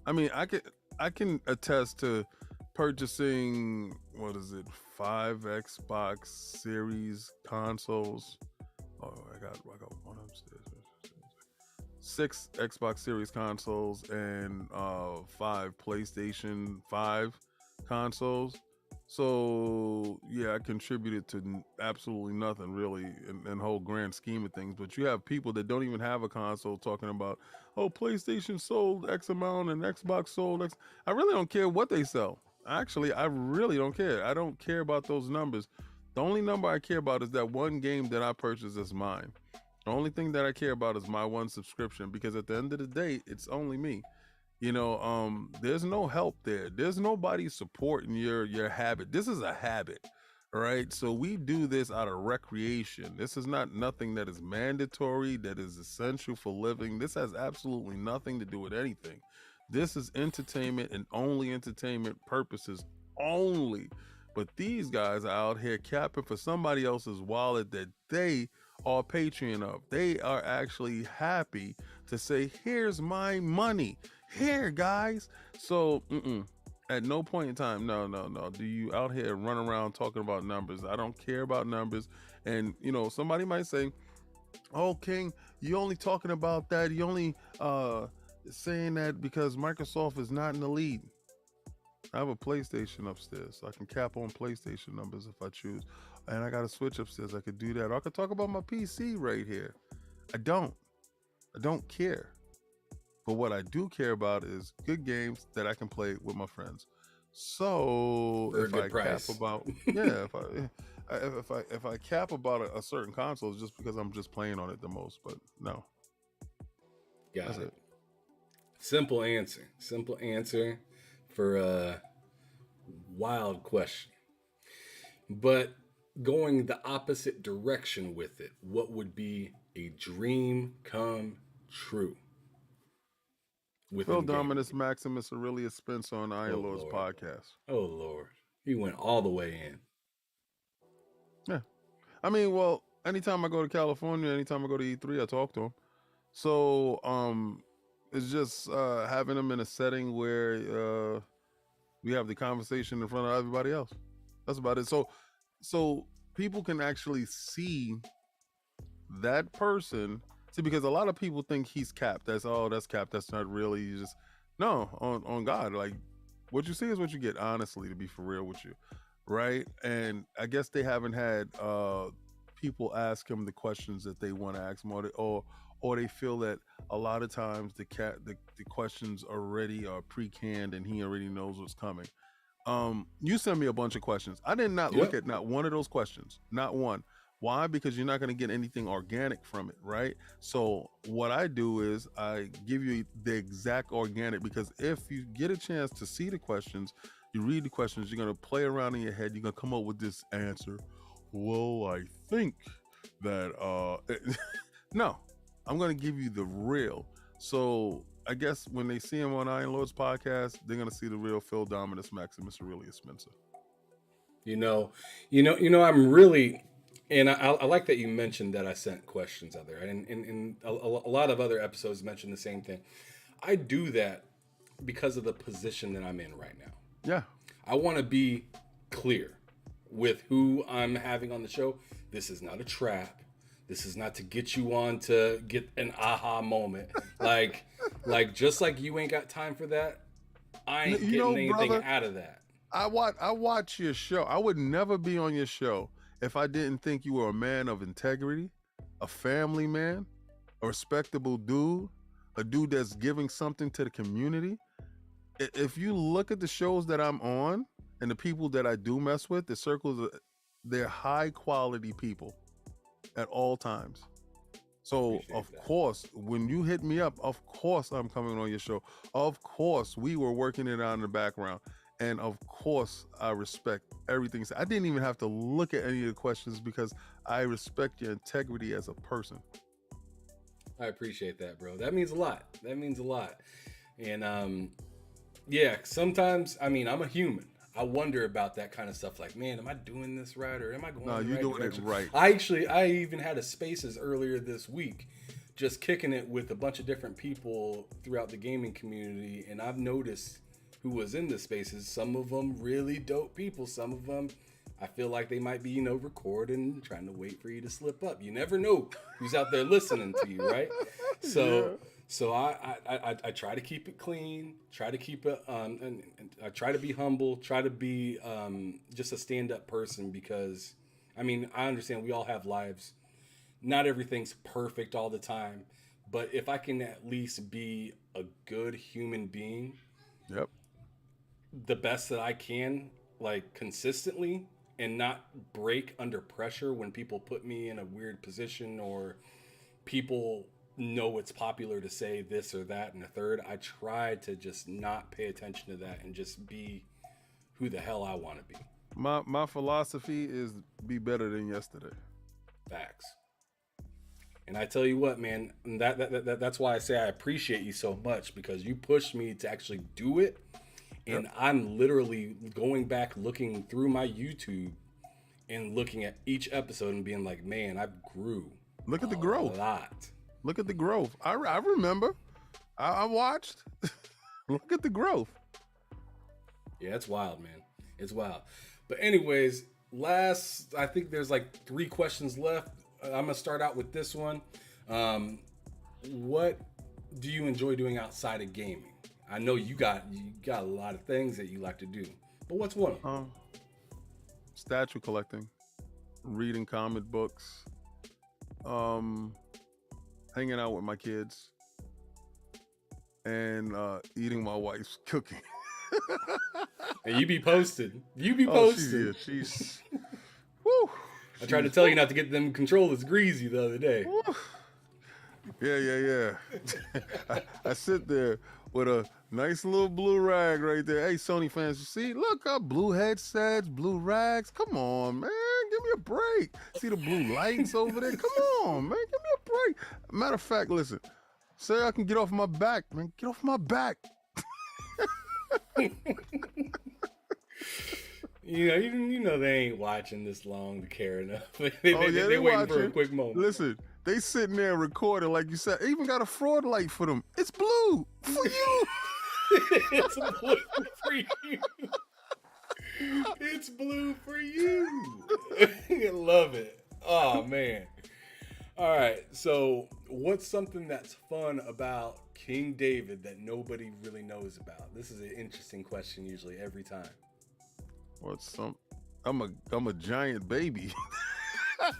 Speaker 1: I mean, I can attest to purchasing, what is it, 5 Xbox Series consoles. Oh, I got one upstairs. 6 Xbox Series consoles and 5 PlayStation 5 consoles. So yeah, I contributed to absolutely nothing really in whole grand scheme of things. But you have people that don't even have a console talking about, oh, PlayStation sold X amount and Xbox sold X. I really don't care what they sell. Actually, I really don't care. I don't care about those numbers. The only number I care about is that one game that I purchased as mine. The only thing that I care about is my one subscription, because at the end of the day, it's only me. There's no help there. There's nobody supporting your habit. This is a habit. All right, so we do this out of recreation. This is not nothing that is mandatory, that is essential for living. This has absolutely nothing to do with anything. This is entertainment and only entertainment purposes only. But these guys are out here capping for somebody else's wallet that they are patron of. They are actually happy to say, here's my money. Here, guys. So, at no point in time, no, do you out here run around talking about numbers. I don't care about numbers. And, somebody might say, oh, King, you only talking about that. You only saying that because Microsoft is not in the lead. I have a PlayStation upstairs, so I can cap on PlayStation numbers if I choose. And I got a Switch upstairs. I could do that. Or I could talk about my PC right here. I don't care. But what I do care about is good games that I can play with my friends. So
Speaker 2: For a
Speaker 1: if
Speaker 2: good
Speaker 1: I
Speaker 2: price.
Speaker 1: cap about, yeah, if I cap about a certain console, it's just because I'm just playing on it the most. But no,
Speaker 2: Got
Speaker 1: that's
Speaker 2: it.
Speaker 1: it.
Speaker 2: Simple answer. Simple answer for a wild question. But going the opposite direction with it, what would be a dream come true
Speaker 1: Phil
Speaker 2: within gaming?
Speaker 1: Dominus Maximus Aurelius Spencer on
Speaker 2: Oh
Speaker 1: Iron Lords
Speaker 2: Lord.
Speaker 1: podcast.
Speaker 2: Oh Lord. He went all the way in.
Speaker 1: Yeah, I mean, well, anytime I go to California, anytime I go to E3, I talk to him. So it's just having them in a setting where we have the conversation in front of everybody else. That's about it. So people can actually see that person. See, because a lot of people think he's capped. That's capped. That's not really. You just no on God. Like what you see is what you get. Honestly, to be for real with you, right? And I guess they haven't had people ask him the questions that they want to ask him, or they feel that a lot of times the questions already are pre-canned and he already knows what's coming. You send me a bunch of questions. I did not look
Speaker 2: Yep.
Speaker 1: at not one of those questions, not one. Why? Because you're not going to get anything organic from it, right? So what I do is I give you the exact organic, because if you get a chance to see the questions, you read the questions, you're going to play around in your head, you're going to come up with this answer. Well, I think that no, I'm going to give you the real. So I guess when they see him on Iron Lords podcast, they're going to see the real Phil Dominus Maximus Aurelius Spencer.
Speaker 2: I'm really, and I like that you mentioned that I sent questions out there, and a lot of other episodes mentioned the same thing. I do that because of the position that I'm in right now.
Speaker 1: Yeah.
Speaker 2: I want to be clear with who I'm having on the show. This is not a trap. This is not to get you on to get an aha moment. like just like you ain't got time for that, I ain't getting anything
Speaker 1: brother,
Speaker 2: out of that.
Speaker 1: I watch your show. I would never be on your show if I didn't think you were a man of integrity, a family man, a respectable dude, a dude that's giving something to the community. If you look at the shows that I'm on and the people that I do mess with, the circles, they're high quality people at all times. So
Speaker 2: Appreciate
Speaker 1: of
Speaker 2: that.
Speaker 1: course, when you hit me up, of course I'm coming on your show. Of course, we were working it out in the background. And of course, I respect everything. I didn't even have to look at any of the questions because I respect your integrity as a person.
Speaker 2: I appreciate that, bro. That means a lot. That means a lot. And yeah, sometimes, I mean, I'm a human. I wonder about that kind of stuff. Like, man, am I doing this right, or am I going
Speaker 1: No,
Speaker 2: in the
Speaker 1: you're
Speaker 2: right
Speaker 1: doing
Speaker 2: direction?
Speaker 1: it right.
Speaker 2: I even had a spaces earlier this week, just kicking it with a bunch of different people throughout the gaming community, and I've noticed who was in the spaces. Some of them really dope people. Some of them, I feel like they might be, recording, trying to wait for you to slip up. You never know who's out there listening to you, right? So,
Speaker 1: Yeah.
Speaker 2: So I try to keep it clean, try to keep it, and I try to be humble, try to be just a stand up person because, I mean, I understand we all have lives. Not everything's perfect all the time, but if I can at least be a good human being,
Speaker 1: Yep.
Speaker 2: the best that I can, like consistently, and not break under pressure when people put me in a weird position or people know it's popular to say this or that and a third. I try to just not pay attention to that and just be who the hell I want to be.
Speaker 1: My philosophy is be better than yesterday.
Speaker 2: Facts. And I tell you what, man, that's why I say I appreciate you so much because you pushed me to actually do it. And
Speaker 1: Yep.
Speaker 2: I'm literally going back, looking through my YouTube and looking at each episode and being like, man, I grew
Speaker 1: Look at the
Speaker 2: a
Speaker 1: growth.
Speaker 2: lot.
Speaker 1: Look at the growth. I remember. I watched. Look at the growth.
Speaker 2: Yeah, it's wild, man. It's wild. But anyways, I think there's like 3 questions left. I'm gonna start out with this one. What do you enjoy doing outside of gaming? I know you got a lot of things that you like to do, but what's one of them?
Speaker 1: Statue collecting, reading comic books, hanging out with my kids, and eating my wife's cooking.
Speaker 2: And you be posted. You be
Speaker 1: Oh,
Speaker 2: posted.
Speaker 1: she's woo.
Speaker 2: I tried to tell you not to get them controllers greasy the other day.
Speaker 1: Woo. Yeah. I sit there with a nice little blue rag right there. Hey, Sony fans, you see? Look up blue headsets, blue rags. Come on, man. Give me a break. See the blue lights over there? Come on, man. Give me a break. Matter of fact, listen. Say I can get off my back, man. Get off my back.
Speaker 2: You know they ain't watching this long to care enough. they
Speaker 1: they
Speaker 2: waiting for a
Speaker 1: watching.
Speaker 2: quick moment.
Speaker 1: Listen, they sitting there recording like you said. They even got a fraud light for them. It's blue for you.
Speaker 2: It's blue for you. It's blue for you. I love it. Oh man. All right. So, what's something that's fun about King David that nobody really knows about? This is an interesting question usually every time.
Speaker 1: What's some? I'm a giant baby. I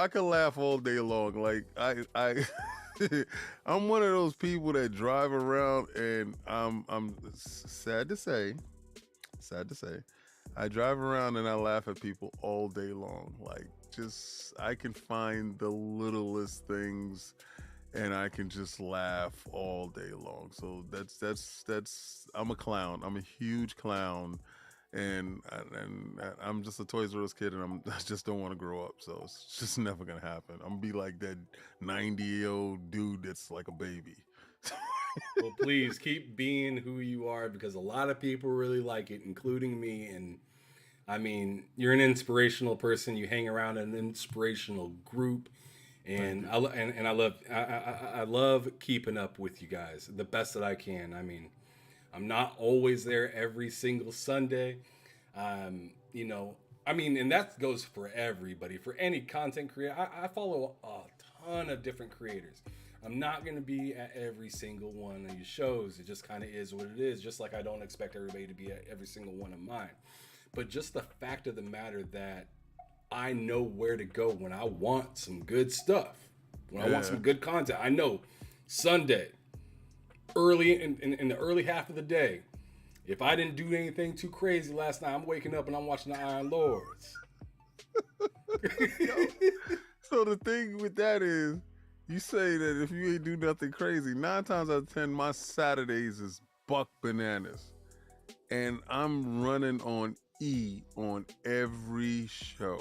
Speaker 1: can laugh all day long. Like I'm one of those people that drive around, and I'm sad to say, I drive around and I laugh at people all day long. Like just I can find the littlest things, and I can just laugh all day long. So that's I'm a clown. I'm a huge clown. And I'm just a Toys R Us kid, and I just don't want to grow up. So it's just never gonna happen. I'm gonna be like that 90-year-old dude that's like a baby.
Speaker 2: Well, please keep being who you are because a lot of people really like it, including me. And I mean, you're an inspirational person. You hang around an inspirational group, and I love keeping up with you guys the best that I can. I mean, I'm not always there every single Sunday. I mean, and that goes for everybody. For any content creator, I follow a ton of different creators. I'm not going to be at every single one of your shows. It just kind of is what it is, just like I don't expect everybody to be at every single one of mine. But just the fact of the matter that I know where to go when I want some good stuff, when I want some good content. I know Sunday, early in the early half of the day, if I didn't do anything too crazy last night, I'm waking up and I'm watching the Iron Lords.
Speaker 1: So the thing with that is, you say that if you ain't do nothing crazy, 9 times out of 10, my Saturdays is buck bananas, and I'm running on E on every show.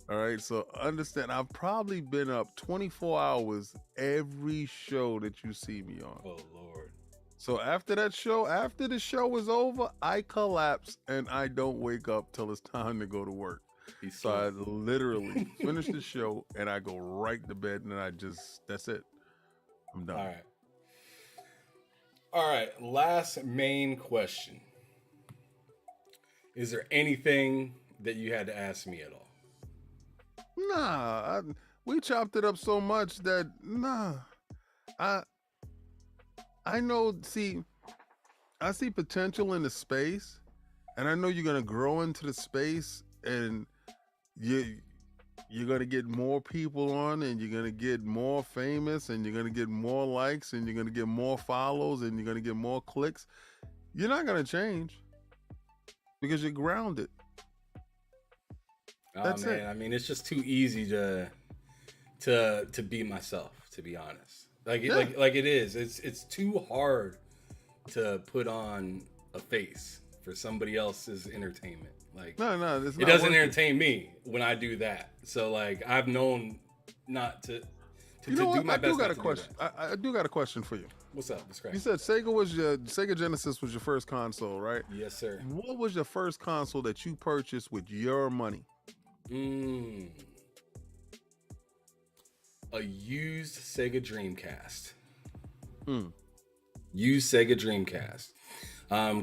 Speaker 1: All right, so understand, I've probably been up 24 hours every show that you see me on.
Speaker 2: Oh Lord.
Speaker 1: So after the show is over, I collapse and I don't wake up till it's time to go to work. So I literally finish the show and I go right to bed, and that's it. I'm done.
Speaker 2: All right. Last main question. Is there anything that you had to ask me at all?
Speaker 1: Nah, we chopped it up so much that nah. I I know. See, I see potential in the space, and I know you're gonna grow into the space, and you you're gonna get more people on, and you're gonna get more famous, and you're gonna get more likes, and you're gonna get more follows, and you're gonna get more clicks. You're not gonna change because you're grounded.
Speaker 2: Oh
Speaker 1: That's it.
Speaker 2: man, I mean, it's just too easy to be myself, to be honest.
Speaker 1: Yeah.
Speaker 2: Like it is. It's too hard to put on a face for somebody else's entertainment. Like
Speaker 1: No, it's
Speaker 2: it
Speaker 1: not
Speaker 2: doesn't
Speaker 1: working.
Speaker 2: entertain me when I do that. So like I've known not to
Speaker 1: You know
Speaker 2: do
Speaker 1: what?
Speaker 2: my
Speaker 1: I
Speaker 2: best
Speaker 1: do got
Speaker 2: not
Speaker 1: a
Speaker 2: to do
Speaker 1: question.
Speaker 2: that.
Speaker 1: I do got a question for you.
Speaker 2: What's up? What's
Speaker 1: You
Speaker 2: cracking?
Speaker 1: said Sega Genesis was your first console, right?
Speaker 2: Yes, sir.
Speaker 1: What was your first console that you purchased with your money?
Speaker 2: Mm, a used Sega Dreamcast.
Speaker 1: Mm.
Speaker 2: Used Sega Dreamcast.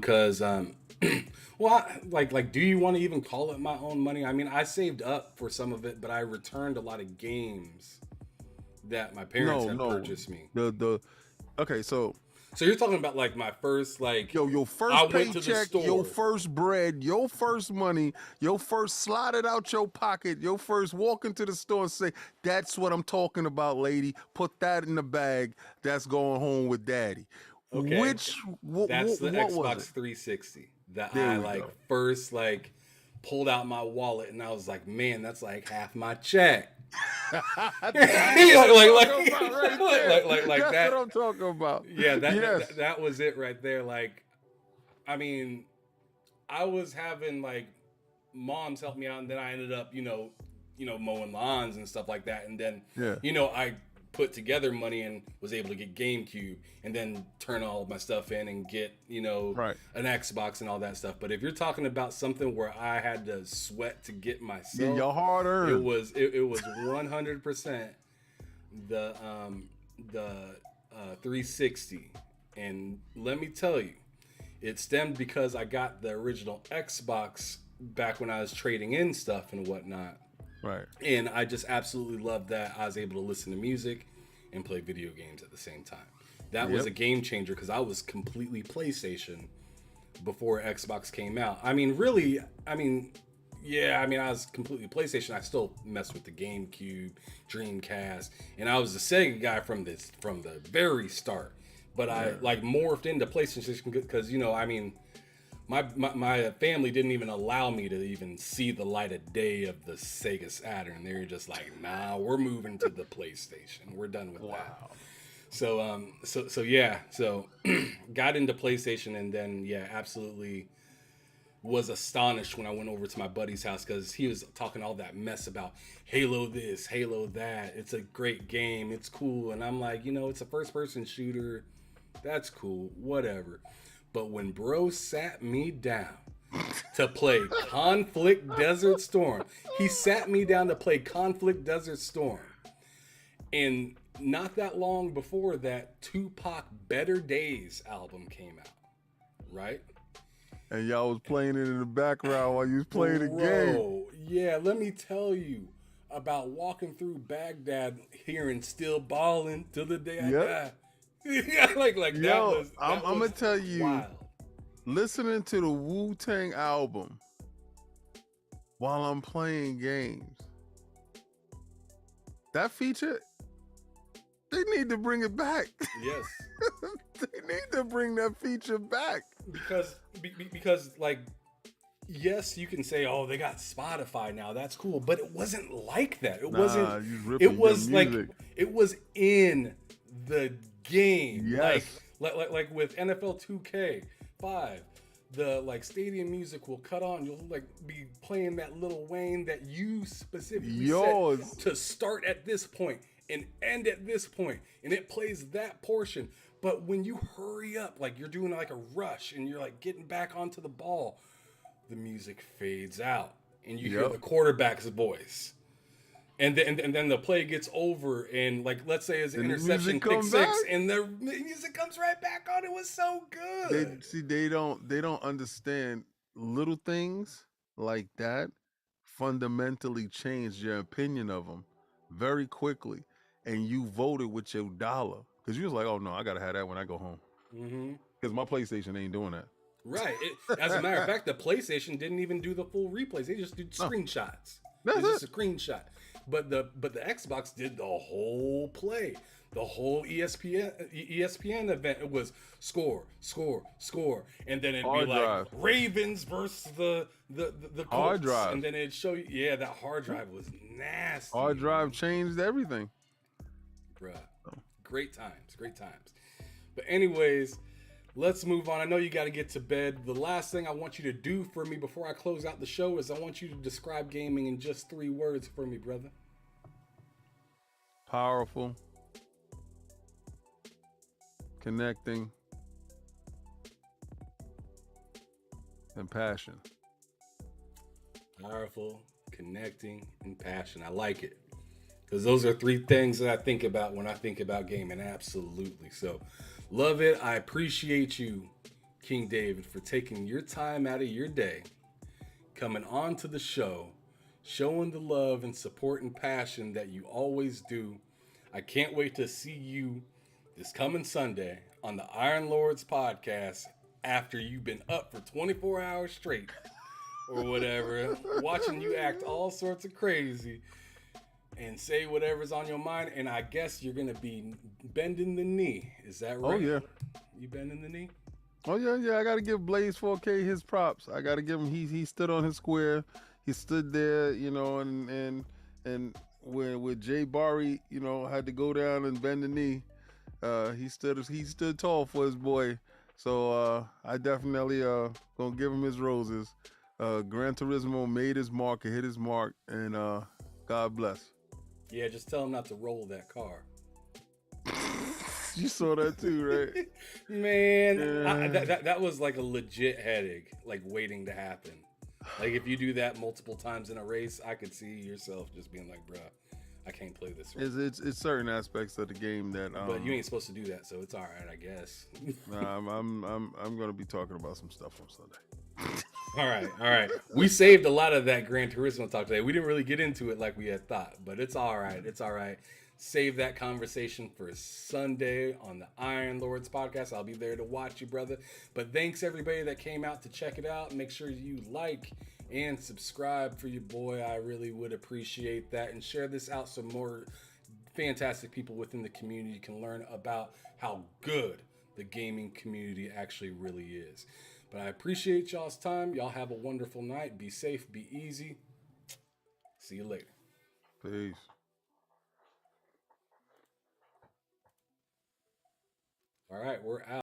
Speaker 2: Cause well, like, do you want to even call it my own money? I mean, I saved up for some of it, but I returned a lot of games that my parents had
Speaker 1: No.
Speaker 2: purchased me.
Speaker 1: The okay, so
Speaker 2: So you're talking about like my first, like,
Speaker 1: your
Speaker 2: I
Speaker 1: first
Speaker 2: went to the
Speaker 1: paycheck, your
Speaker 2: store.
Speaker 1: first bread, your first money, your first slide out your pocket, your first walk into the store and say, "That's what I'm talking about, lady. Put that in the bag. That's going home with daddy."
Speaker 2: Okay,
Speaker 1: Which
Speaker 2: that's the
Speaker 1: what was
Speaker 2: Xbox
Speaker 1: it?
Speaker 2: 360 that
Speaker 1: There
Speaker 2: I
Speaker 1: we
Speaker 2: like
Speaker 1: go.
Speaker 2: first like pulled out my wallet and I was like, man, that's like half my check.
Speaker 1: That's
Speaker 2: like,
Speaker 1: what I'm talking about right there.
Speaker 2: like
Speaker 1: That's
Speaker 2: that.
Speaker 1: what I'm talking about.
Speaker 2: Yeah,
Speaker 1: Yes.
Speaker 2: that was it right there. Like, I mean, I was having like moms help me out, and then I ended up, mowing lawns and stuff like that. And then,
Speaker 1: Yeah.
Speaker 2: I put together money and was able to get GameCube, and then turn all of my stuff in and get,
Speaker 1: Right.
Speaker 2: an Xbox and all that stuff. But if you're talking about something where I had to sweat to get
Speaker 1: Yeah,
Speaker 2: myself,
Speaker 1: your hard
Speaker 2: it
Speaker 1: earned.
Speaker 2: was 100% the 360. And let me tell you, it stemmed because I got the original Xbox back when I was trading in stuff and whatnot.
Speaker 1: Right.
Speaker 2: And I just absolutely loved that I was able to listen to music and play video games at the same time. That was
Speaker 1: Yep.
Speaker 2: a game changer because I was completely PlayStation before Xbox came out. I mean, really, I was completely PlayStation. I still messed with the GameCube, Dreamcast, and I was a Sega guy from the very start. But I like morphed into PlayStation because my family didn't even allow me to even see the light of day of the Sega Saturn. They were just like, nah, we're moving to the PlayStation. We're done with that. So got into PlayStation, and then absolutely was astonished when I went over to my buddy's house because he was talking all that mess about Halo this, Halo that. It's a great game. It's cool. And I'm like, it's a first person shooter. That's cool. Whatever. But when bro sat me down to play Conflict Desert Storm, he sat me down to play Conflict Desert Storm. And not that long before that, Tupac Better Days album came out. Right?
Speaker 1: And y'all was playing it in the background while you was playing the game.
Speaker 2: Yeah, let me tell you about walking through Baghdad hearing "Still Ballin' Till the Day I Die." Yeah, like
Speaker 1: Yo,
Speaker 2: that
Speaker 1: I'm gonna
Speaker 2: was
Speaker 1: tell you,
Speaker 2: wild.
Speaker 1: listening to the Wu-Tang album while I'm playing games. That feature, they need to bring it back.
Speaker 2: Yes,
Speaker 1: They need to bring that feature back.
Speaker 2: because like, yes, you can say, "Oh, they got Spotify now. That's cool," but it wasn't like that. It wasn't.
Speaker 1: You ripping
Speaker 2: It was
Speaker 1: your
Speaker 2: like
Speaker 1: music.
Speaker 2: it was in the game.
Speaker 1: Yes.
Speaker 2: Like with NFL 2K5, the like stadium music will cut on. You'll like be playing that Lil Wayne that you specifically
Speaker 1: Yours.
Speaker 2: set to start at this point and end at this point, and it plays that portion. But when you hurry up, like you're doing like a rush and you're like getting back onto the ball, the music fades out and you hear
Speaker 1: Yep.
Speaker 2: the quarterback's voice. And then the play gets over, and like let's say it's an
Speaker 1: And the
Speaker 2: interception,
Speaker 1: music
Speaker 2: pick
Speaker 1: come
Speaker 2: six,
Speaker 1: back.
Speaker 2: and the music comes right back on. It was so good.
Speaker 1: They don't understand little things like that fundamentally change your opinion of them very quickly, and you voted with your dollar because you was like, oh no, I gotta have that when I go home
Speaker 2: Mm-hmm.
Speaker 1: because my PlayStation ain't doing that.
Speaker 2: Right. As a matter of fact, the PlayStation didn't even do the full replays. They just did
Speaker 1: No,
Speaker 2: screenshots.
Speaker 1: that's
Speaker 2: It's just
Speaker 1: it.
Speaker 2: a screenshot. But the Xbox did the whole play. The whole ESPN event. It was score, score, score, and then it'd be
Speaker 1: Hard
Speaker 2: like
Speaker 1: drive,
Speaker 2: Ravens versus the
Speaker 1: hard
Speaker 2: Colts,
Speaker 1: drive,
Speaker 2: and then it'd show you. Yeah, that hard drive was nasty,
Speaker 1: hard drive
Speaker 2: man.
Speaker 1: changed everything.
Speaker 2: Bruh. Great times, great times. But anyways, let's move on. I know you got to get to bed. The last thing I want you to do for me before I close out the show is I want you to describe gaming in just 3 words for me, brother.
Speaker 1: Powerful, connecting, and passion.
Speaker 2: Powerful, connecting, and passion. I like it. Because those are 3 things that I think about when I think about gaming. Absolutely. So, love it. I appreciate you, King David, for taking your time out of your day, coming on to the show, showing the love and support and passion that you always do. I can't wait to see you this coming Sunday on the Iron Lords podcast after you've been up for 24 hours straight or whatever, watching you act all sorts of crazy and say whatever's on your mind. And I guess you're going to be bending the knee. Is that right?
Speaker 1: Oh yeah.
Speaker 2: You bending the knee?
Speaker 1: Oh yeah. I gotta give Blaze 4K his props. I gotta give him. He stood on his square. He stood there, you know, and when with Jay Barry, you know, had to go down and bend the knee. He stood tall for his boy. So I definitely gonna give him his roses. Gran Turismo made his mark, hit his mark, and God bless.
Speaker 2: Yeah, just tell him not to roll that car.
Speaker 1: You saw that too, right?
Speaker 2: Man,
Speaker 1: Yeah.
Speaker 2: that was like a legit headache, like waiting to happen. Like if you do that multiple times in a race, I could see yourself just being like, bruh, I can't play this right.
Speaker 1: It's certain aspects of the game that
Speaker 2: But you ain't supposed to do that, so it's all right, I guess.
Speaker 1: I'm gonna be talking about some stuff on Sunday.
Speaker 2: All right. We saved a lot of that Gran Turismo talk today. We didn't really get into it like we had thought, but it's all right. It's all right. Save that conversation for Sunday on the Iron Lords podcast. I'll be there to watch you, brother. But thanks everybody that came out to check it out. Make sure you like and subscribe for your boy. I really would appreciate that. And share this out so more fantastic people within the community can learn about how good the gaming community actually really is. But I appreciate y'all's time. Y'all have a wonderful night. Be safe, be easy. See you later.
Speaker 1: Peace.
Speaker 2: All right, we're out.